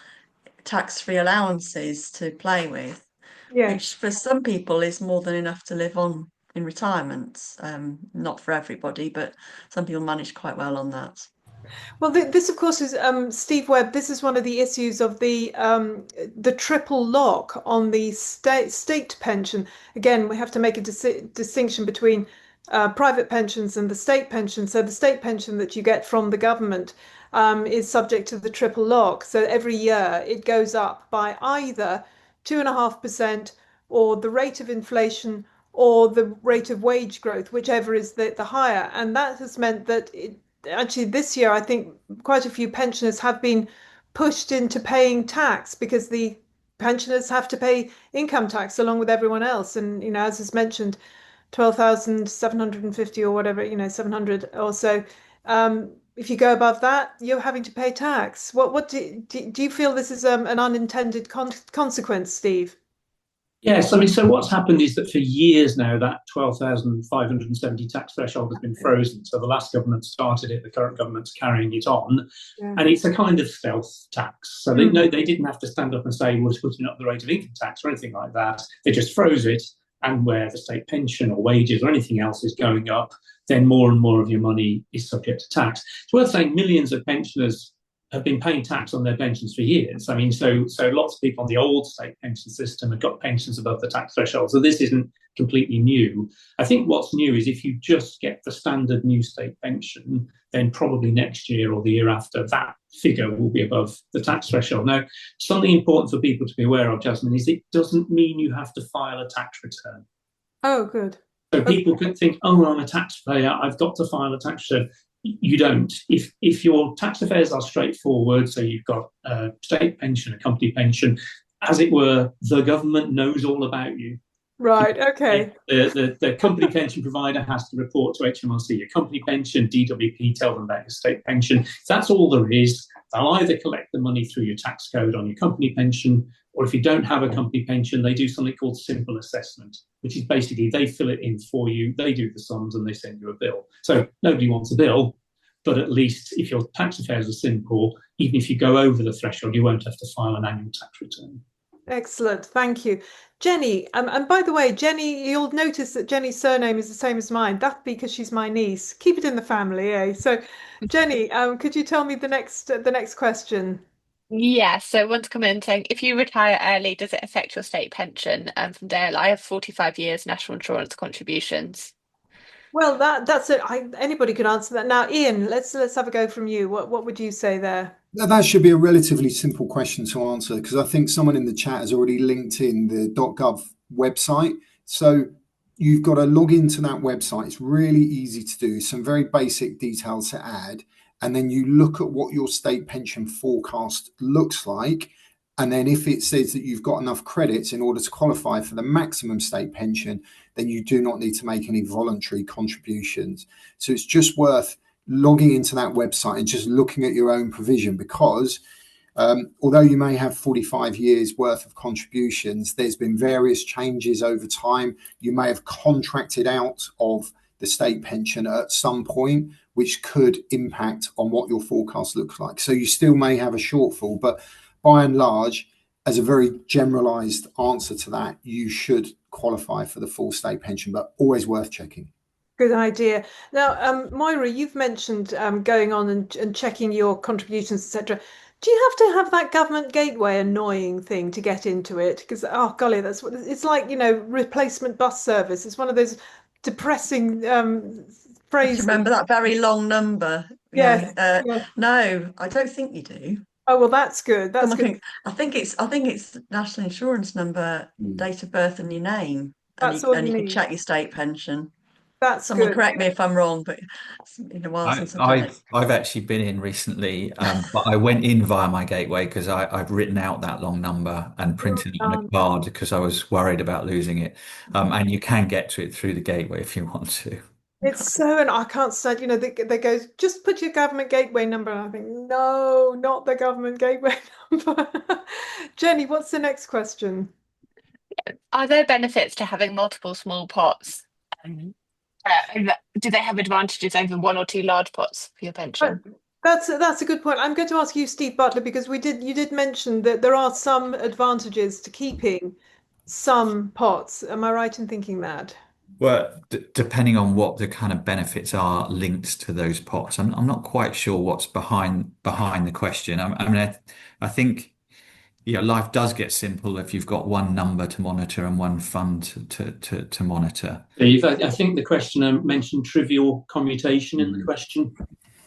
tax-free allowances to play with, Yeah. which for some people is more than enough to live on in retirement. Not for everybody, but some people manage quite well on that. Well, this, of course, is Steve Webb. This is one of the issues of the triple lock on the state pension. Again, we have to make a distinction between private pensions and the state pension. So the state pension that you get from the government is subject to the triple lock. So every year it goes up by either 2.5% or the rate of inflation or the rate of wage growth, whichever is the higher. And that has meant that actually this year I think quite a few pensioners have been pushed into paying tax because the pensioners have to pay income tax along with everyone else. And as is mentioned, 12,750 or whatever, 700 or so. If you go above that, you're having to pay tax. What do you feel this is an unintended consequence, Steve? Yes, I mean, so what's happened is that for years now, that 12,570 tax threshold has been frozen. So the last government started it, the current government's carrying it on, and it's a kind of stealth tax. So they didn't have to stand up and say, we're putting up the rate of income tax or anything like that. They just froze it, and where the state pension or wages or anything else is going up, then more and more of your money is subject to tax. It's worth saying millions of pensioners have been paying tax on their pensions for years. I mean, so lots of people on the old state pension system have got pensions above the tax threshold. So this isn't completely new. I think what's new is if you just get the standard new state pension, then probably next year or the year after, that figure will be above the tax threshold. Now, something important for people to be aware of, Jasmine, is it doesn't mean you have to file a tax return. Oh, good. So people could think, oh, I'm a taxpayer, I've got to file a tax return. You don't. If your tax affairs are straightforward, so you've got a state pension, a company pension, as it were, the government knows all about you. Right, okay. The company pension provider has to report to HMRC. Your company pension, DWP, tell them about your state pension. That's all there is. They'll either collect the money through your tax code on your company pension, or if you don't have a company pension, they do something called simple assessment, which is basically they fill it in for you, they do the sums, and they send you a bill. So nobody wants a bill, but at least if your tax affairs are simple, even if you go over the threshold, you won't have to file an annual tax return. Excellent, thank you. Jenny, and by the way, Jenny, you'll notice that Jenny's surname is the same as mine. That's because she's my niece. Keep it in the family, eh? So, Jenny, could you tell me the next question? Yeah, so one to come in saying, if you retire early, does it affect your state pension? From Dale, I have 45 years national insurance contributions. Well, that's it. Anybody could answer that. Now, Ian, let's have a go from you. What would you say there? Now, that should be a relatively simple question to answer because I think someone in the chat has already linked in the .gov website. So you've got to log into that website. It's really easy to do, some very basic details to add. And then you look at what your state pension forecast looks like. And then if it says that you've got enough credits in order to qualify for the maximum state pension, then you do not need to make any voluntary contributions. So it's just worth logging into that website and just looking at your own provision because although you may have 45 years worth of contributions, there's been various changes over time. You may have contracted out of the state pension at some point, which could impact on what your forecast looks like. So you still may have a shortfall, but by and large, as a very generalized answer to that, you should qualify for the full state pension, but always worth checking. Good idea. Now, Moira, you've mentioned going on and checking your contributions, etc. Do you have to have that government gateway annoying thing to get into it? Because, oh golly, that's what it's like, replacement bus service. It's one of those depressing Do you phrases. remember that very long number? Yes. Yeah. Yeah. No, I don't think you do. Oh, well, that's good. That's good. I think it's national insurance number, date of birth, and your name, That's all and you you can need. check your state pension. That's Someone good. correct me if I'm wrong, but it's been a while since I've done it. I've actually been in recently, but I went in via my gateway because I've written out that long number and printed it on a card because I was worried about losing it. And you can get to it through the gateway if you want to. It's so, and I can't stand, they go, just put your government gateway number. And I think, no, not the government gateway number. Jenny, what's the next question? Are there benefits to having multiple small pots? Um, do they have advantages over one or two large pots for your pension? That's a good point. I'm going to ask you, Steve Butler, because you did mention that there are some advantages to keeping some pots. Am I right in thinking that? Well, depending on what the kind of benefits are linked to those pots, I'm not quite sure what's behind the question. I mean, I think life does get simple if you've got one number to monitor and one fund to monitor. Steve, I think the questioner mentioned trivial commutation in the question.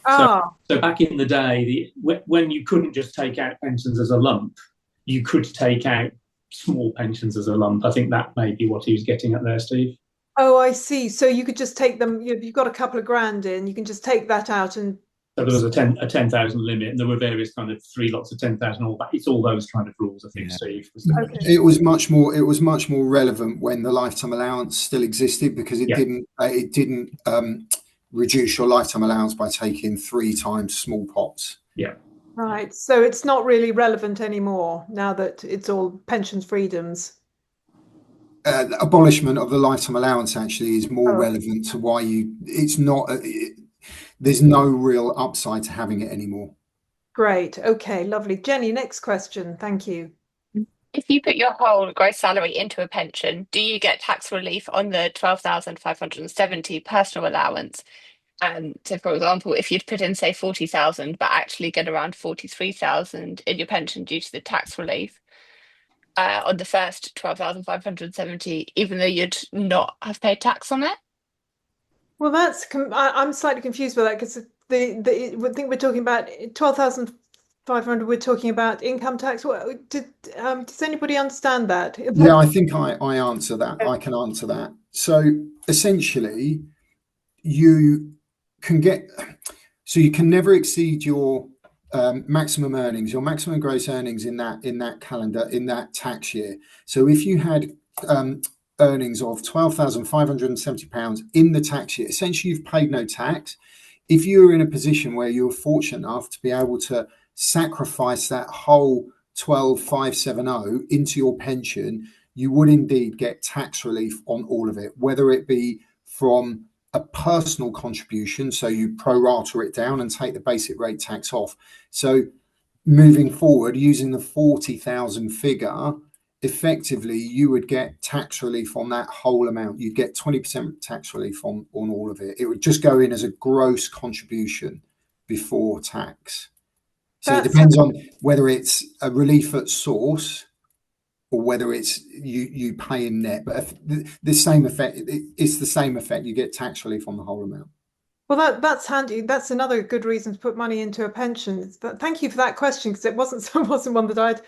Ah, So back in the day, when you couldn't just take out pensions as a lump, you could take out small pensions as a lump. I think that may be what he was getting at there, Steve. oh, I see. So you could just take them, you've got a couple of grand in, you can just take that out and. So there was a 10,000 limit, and there were various kind of 3 lots of 10,000. All that. It's all those kind of rules, I think, Yeah. Steve. Okay. It was much more relevant when the lifetime allowance still existed because it didn't reduce your lifetime allowance by taking 3 times small pots. Yeah. Right. So it's not really relevant anymore now that it's all pensions freedoms. The abolishment of the lifetime allowance actually is more Oh. relevant to why it's not. There's no real upside to having it anymore. Great. Okay, lovely. Jenny, next question. Thank you. If you put your whole gross salary into a pension, do you get tax relief on the 12,570 personal allowance? So, for example, if you'd put in, say, 40,000, but actually get around 43,000 in your pension due to the tax relief on the first 12,570, even though you'd not have paid tax on it? Well, I'm slightly confused by that because I think we're talking about 12,500. We're talking about income tax. Does anybody understand that? Yeah, I think I answer that. I can answer that. So essentially, you can never exceed your maximum earnings, your maximum gross earnings in that tax year. So if you had earnings of £12,570 in the tax year, essentially you've paid no tax. If you're in a position where you're fortunate enough to be able to sacrifice that whole 12,570 into your pension, you would indeed get tax relief on all of it, whether it be from a personal contribution, so you pro rata it down and take the basic rate tax off. So moving forward, using the 40,000 figure, effectively you would get tax relief on that whole amount. You'd get 20% tax relief on all of it. It would just go in as a gross contribution before tax. So it depends on whether it's a relief at source or whether it's you pay in net. But the same effect, it's the same effect. You get tax relief on the whole amount. Well, that's handy. That's another good reason to put money into a pension. Thank you for that question because it wasn't one that I'd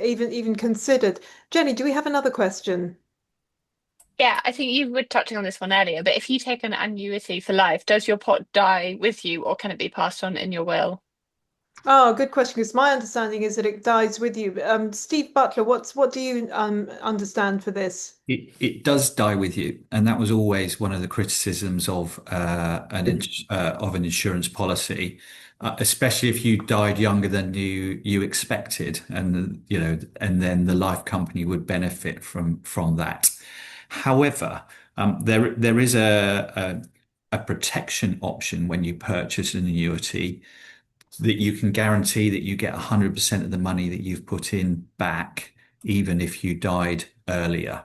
even considered. Jenny, do we have another question? Yeah, I think you were touching on this one earlier, but if you take an annuity for life, does your pot die with you or can it be passed on in your will? Oh, good question. Because my understanding is that it dies with you. Steve Butler, what do you understand for this? It does die with you, and that was always one of the criticisms of an insurance policy, especially if you died younger than you expected, and and then the life company would benefit from that. However, there is a protection option when you purchase an annuity that you can guarantee that you get 100% of the money that you've put in back, even if you died earlier.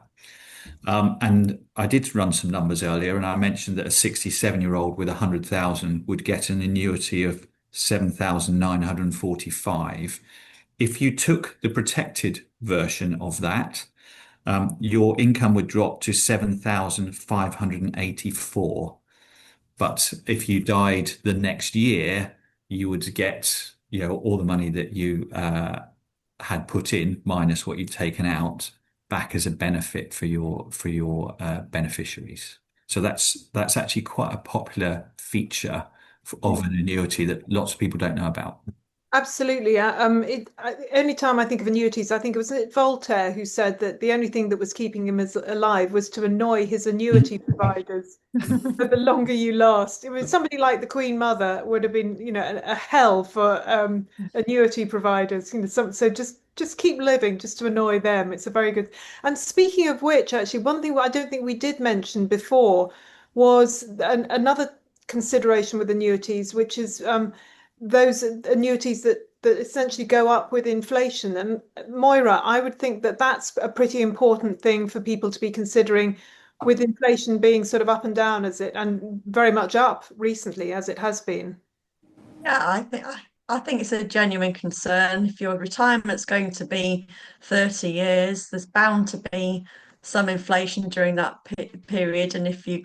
And I did run some numbers earlier, and I mentioned that a 67-year-old with 100,000 would get an annuity of 7,945. If you took the protected version of that, your income would drop to 7,584. But if you died the next year, you would get, all the money that you had put in minus what you'd taken out back as a benefit for your beneficiaries. So that's actually quite a popular feature of an annuity that lots of people don't know about. Absolutely. Only time I think of annuities, I think it was Voltaire who said that the only thing that was keeping him alive was to annoy his annuity providers. But the longer you last, it was somebody like the Queen Mother would have been, a hell for annuity providers. So just keep living, just to annoy them. It's a very good. And speaking of which, actually, one thing I don't think we did mention before was another consideration with annuities, which is those annuities that essentially go up with inflation. And Moira, I would think that that's a pretty important thing for people to be considering, with inflation being sort of up and down and very much up recently as it has been. Yeah, I think it's a genuine concern. If your retirement's going to be 30 years, there's bound to be some inflation during that period. And if you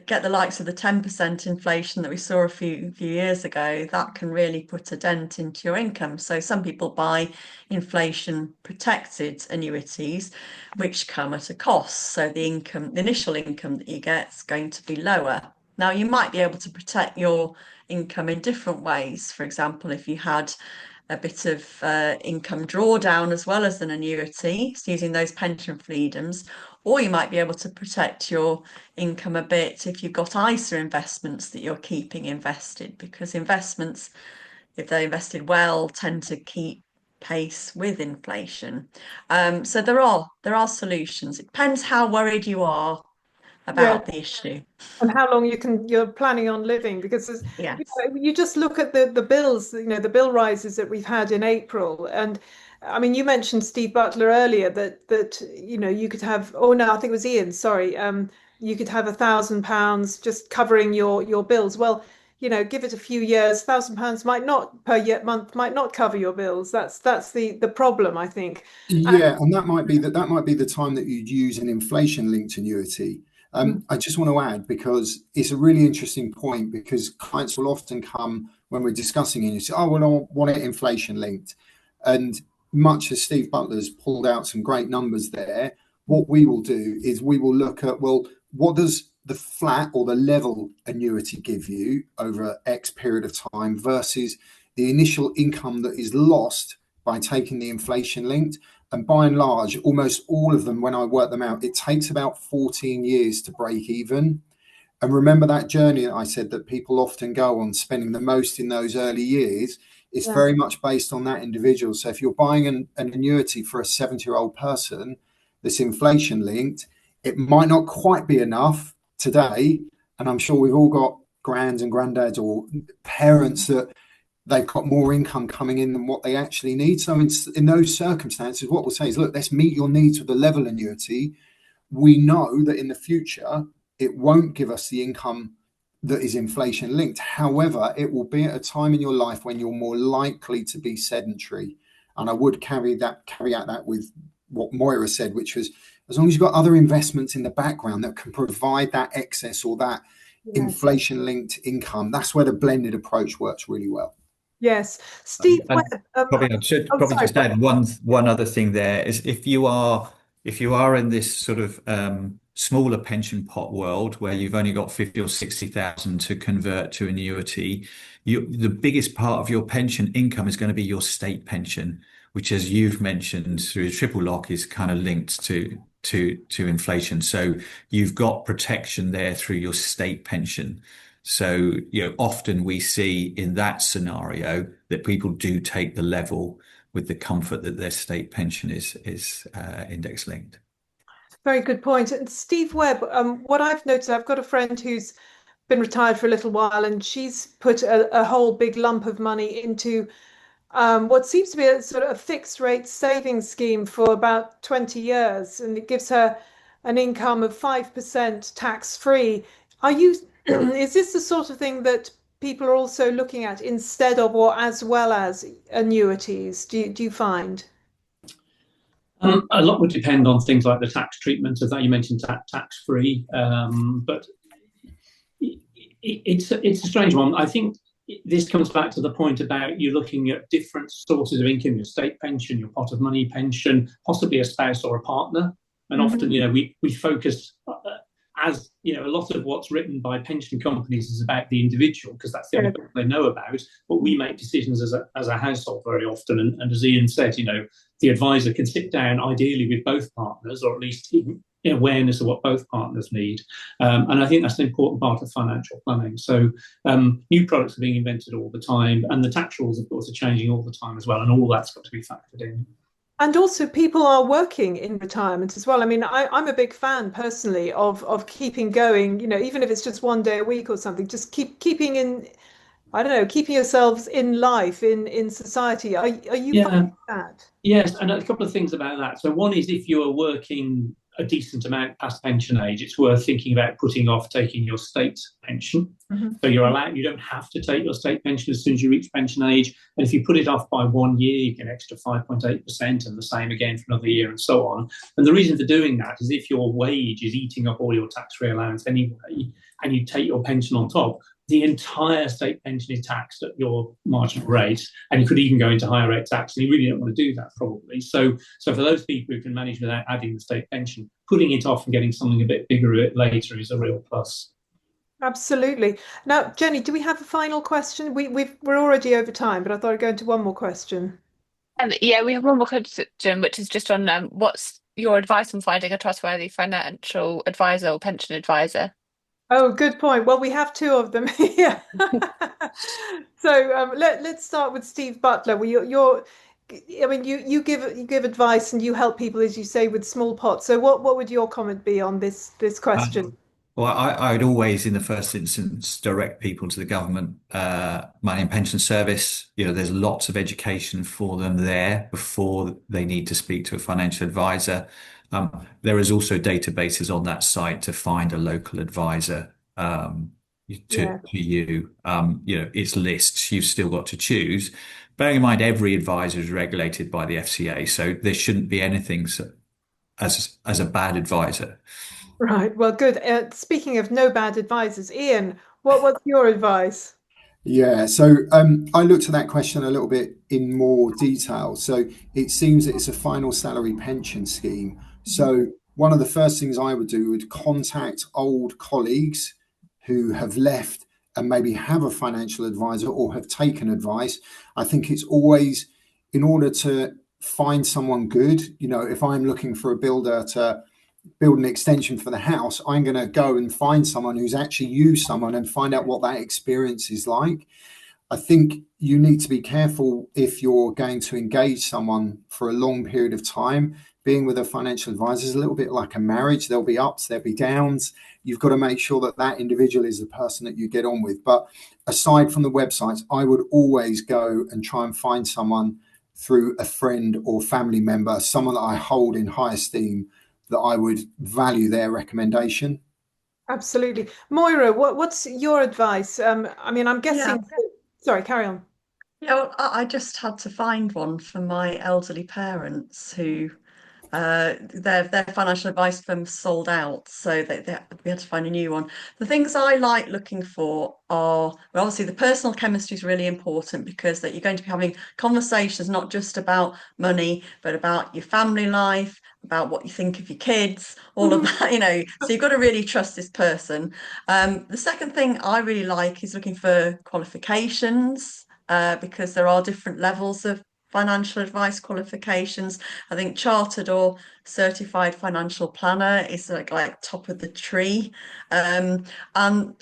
get the likes of the 10% inflation that we saw a few years ago, that can really put a dent into your income. So some people buy inflation protected annuities, which come at a cost. So the initial income that you get is going to be lower. Now, you might be able to protect your income in different ways. For example, if you had a bit of income drawdown as well as an annuity, so using those pension freedoms, or you might be able to protect your income a bit if you've got ISA investments that you're keeping invested, because investments, if they're invested well, tend to keep pace with inflation. So there are solutions. It depends how worried you are Yeah. about the issue. And how long you're planning on living, because Yes. you just look at the bills, the bill rises that we've had in April. And I mean, you mentioned Steve Butler earlier that you could have, oh no, I think it was Ian, sorry, you could have £1,000 just covering your bills. Well, give it a few years, £1,000 might not per year month might not cover your bills. That's the problem, I think. Yeah, and that might be the time that you'd use an inflation-linked annuity. I just want to add, because it's a really interesting point, because clients will often come when we're discussing it and you say, oh, well, I want it inflation linked. And much as Steve Butler's pulled out some great numbers there, what we will do is we will look at, well, what does the flat or the level annuity give you over X period of time versus the initial income that is lost by taking the inflation linked. And by and large, almost all of them, when I work them out, it takes about 14 years to break even. And remember that journey that I said that people often go on, spending the most in those early years. It's Yeah. very much based on that individual. So if you're buying an annuity for a 70-year-old person that's inflation linked, it might not quite be enough today. And I'm sure we've all got grands and granddads or parents that they've got more income coming in than what they actually need. So in those circumstances, what we'll say is, look, let's meet your needs with a level annuity. We know that in the future, it won't give us the income that is inflation linked. However, it will be at a time in your life when you're more likely to be sedentary. And I would caveat that with what Moira said, which was as long as you've got other investments in the background that can provide that excess or that inflation linked income, that's where the blended approach works really well. Yes. Steve And Webb, probably I should oh, probably sorry. just add one other thing there is if you are in this sort of smaller pension pot world where you've only got 50 or 60,000 to convert to annuity, the biggest part of your pension income is going to be your state pension, which, as you've mentioned through triple lock, is kind of linked to inflation. So you've got protection there through your state pension. So, often we see in that scenario that people do take the level with the comfort that their state pension is index linked. Very good point. And Steve Webb, what I've noticed, I've got a friend who's been retired for a little while, and she's put a whole big lump of money into what seems to be a sort of a fixed rate savings scheme for about 20 years, and it gives her an income of 5% tax free. Are you, is this the sort of thing that people are also looking at instead of or as well as annuities? Do you find? A lot would depend on things like the tax treatment of that. You mentioned tax free, but it's a strange one. I think this comes back to the point about you looking at different sources of income: your state pension, your pot of money pension, possibly a spouse or a partner. And often, we focus, as a lot of what's written by pension companies is about the individual because that's the only thing they know about. But we make decisions as a household very often. And as Ian said, the advisor can sit down ideally with both partners, or at least in awareness of what both partners need. And I think that's an important part of financial planning. So new products are being invented all the time, and the tax rules, of course, are changing all the time as well. And all that's got to be factored in. And also, people are working in retirement as well. I mean, I'm a big fan personally of keeping going, even if it's just one day a week or something, just keeping in, I don't know, keeping yourselves in life, in society. Are you finding that? Yes, and a couple of things about that. So one is if you are working a decent amount past pension age, it's worth thinking about putting off taking your state pension. Mm-hmm. So you don't have to take your state pension as soon as you reach pension age. And if you put it off by 1 year, you get an extra 5.8% and the same again for another year and so on. And the reason for doing that is if your wage is eating up all your tax-free allowance anyway, and you take your pension on top, the entire state pension is taxed at your marginal rate, and you could even go into higher rate tax, and you really don't want to do that probably. So for those people who can manage without adding the state pension, putting it off and getting something a bit bigger a bit later is a real plus. Absolutely. Now, Jenny, do we have a final question? We're already over time, but I thought I'd go into one more question. Yeah, we have one more question, which is just on what's your advice on finding a trustworthy financial advisor or pension advisor? Oh, good point. Well, we have two of them here. So let's start with Steve Butler. I mean, you give advice and you help people, as you say, with small pots. So what would your comment be on this question? Well, I'd always, in the first instance, direct people to the government money and pension service. There's lots of education for them there before they need to speak to a financial advisor. There is also databases on that site to find a local advisor to you. It's lists. You've still got to choose. Bearing in mind, every advisor is regulated by the FCA, so there shouldn't be anything as a bad advisor. Right. Well, good. Speaking of no bad advisors, Ian, what's your advice? Yeah, so I looked at that question a little bit in more detail. So it seems that it's a final salary pension scheme. So one of the first things I would contact old colleagues who have left and maybe have a financial advisor or have taken advice. I think it's always, in order to find someone good, if I'm looking for a builder to build an extension for the house, I'm going to go and find someone who's actually used someone and find out what that experience is like. I think you need to be careful if you're going to engage someone for a long period of time. Being with a financial advisor is a little bit like a marriage. There'll be ups, there'll be downs. You've got to make sure that that individual is the person that you get on with. But aside from the websites, I would always go and try and find someone through a friend or family member, someone that I hold in high esteem, that I would value their recommendation. Absolutely. Moira, what's your advice? I mean, I'm guessing. Sorry, carry on. Yeah, well, I just had to find one for my elderly parents who their financial advice firm sold out, so we had to find a new one. The things I like looking for are, well, obviously the personal chemistry is really important, because that you're going to be having conversations not just about money, but about your family life, about what you think of your kids, all of that, so you've got to really trust this person. The second thing I really like is looking for qualifications, because there are different levels of financial advice qualifications. I think chartered or certified financial planner is like top of the tree. And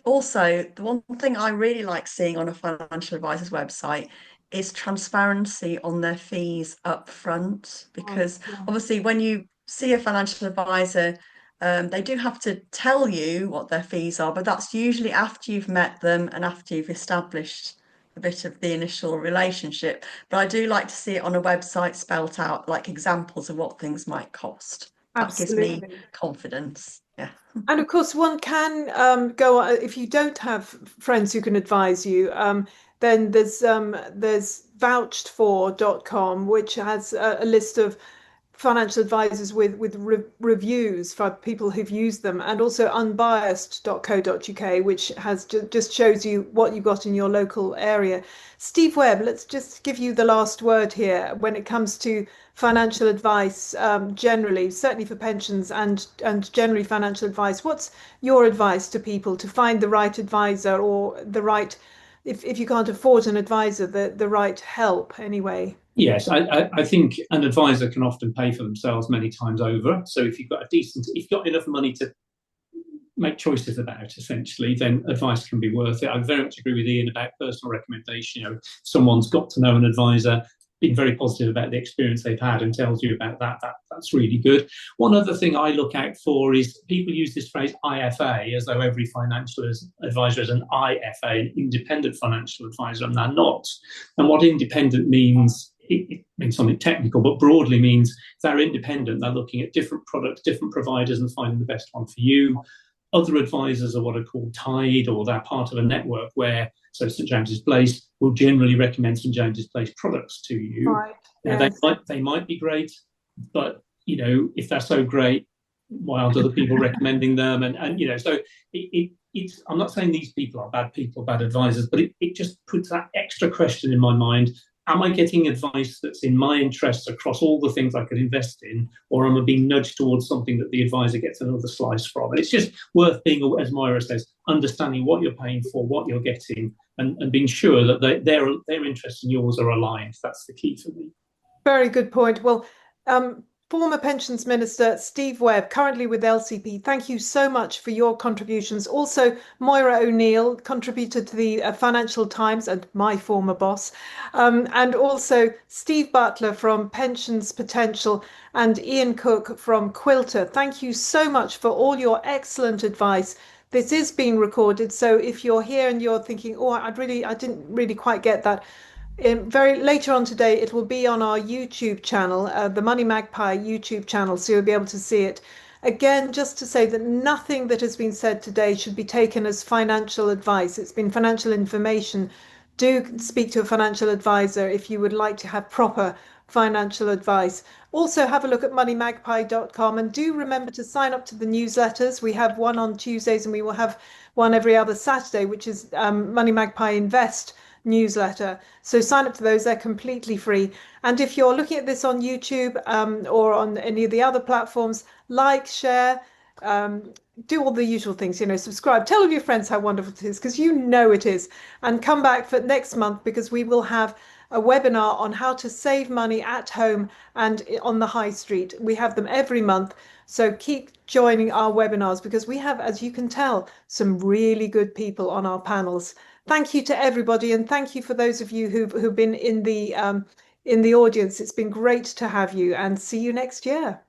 also, the one thing I really like seeing on a financial advisor's website is transparency on their fees up front, because obviously when you see a financial advisor, they do have to tell you what their fees are, but that's usually after you've met them and after you've established a bit of the initial relationship. But I do like to see it on a website spelt out, like examples of what things might cost. That gives me Absolutely. confidence. Yeah. And of course, one can go if you don't have friends who can advise you. Then there's vouchedfor.com, which has a list of financial advisors with reviews for people who've used them, and also unbiased.co.uk, which has just shows you what you've got in your local area. Steve Webb, let's just give you the last word here when it comes to financial advice, generally, certainly for pensions and generally financial advice. What's your advice to people to find the right advisor, or the right, if you can't afford an advisor, the right help anyway? Yes, I think an advisor can often pay for themselves many times over. So if you've got enough money to make choices about, essentially, then advice can be worth it. I very much agree with Ian about personal recommendation. Someone's got to know an advisor, been very positive about the experience they've had, and tells you about that's really good. One other thing I look out for is people use this phrase IFA as though every financial advisor is an IFA, an independent financial advisor, and they're not. And what independent means, it means something technical, but broadly means they're independent. They're looking at different products, different providers, and finding the best one for you. Other advisors are what are called tied, or they're part of a network where, so St James's Place will generally recommend St James's Place products to you. Right. Now, Yes. they might be great, but if they're so great, why aren't other people recommending them? And so it's. I'm not saying these people are bad people, bad advisors, but it just puts that extra question in my mind. Am I getting advice that's in my interests across all the things I could invest in, or am I being nudged towards something that the advisor gets another slice from? And it's just worth being, as Moira says, understanding what you're paying for, what you're getting, and being sure that their interests and yours are aligned. That's the key for me. Very good point. Well, former Pensions Minister Steve Webb, currently with LCP, thank you so much for your contributions. Also, Moira O'Neill contributed to the Financial Times, and my former boss, and also Steve Butler from Pensions Potential and Ian Cook from Quilter. Thank you so much for all your excellent advice. This is being recorded, so if you're here and you're thinking, oh, I didn't really quite get that, very later on today, it will be on our YouTube channel, the MoneyMagpie YouTube channel, so you'll be able to see it. Again, just to say that nothing that has been said today should be taken as financial advice. It's been financial information. Do speak to a financial advisor if you would like to have proper financial advice. Also, have a look at moneymagpie.com, and do remember to sign up to the newsletters. We have one on Tuesdays and we will have one every other Saturday, which is MoneyMagpie Invest newsletter. So sign up to those, they're completely free. And if you're looking at this on YouTube or on any of the other platforms, like, share, do all the usual things, subscribe, tell all your friends how wonderful it is, because it is. And come back for next month, because we will have a webinar on how to save money at home and on the high street. We have them every month. So keep joining our webinars, because we have, as you can tell, some really good people on our panels. Thank you to everybody, and thank you for those of you who've been in the audience. It's been great to have you, and see you next year.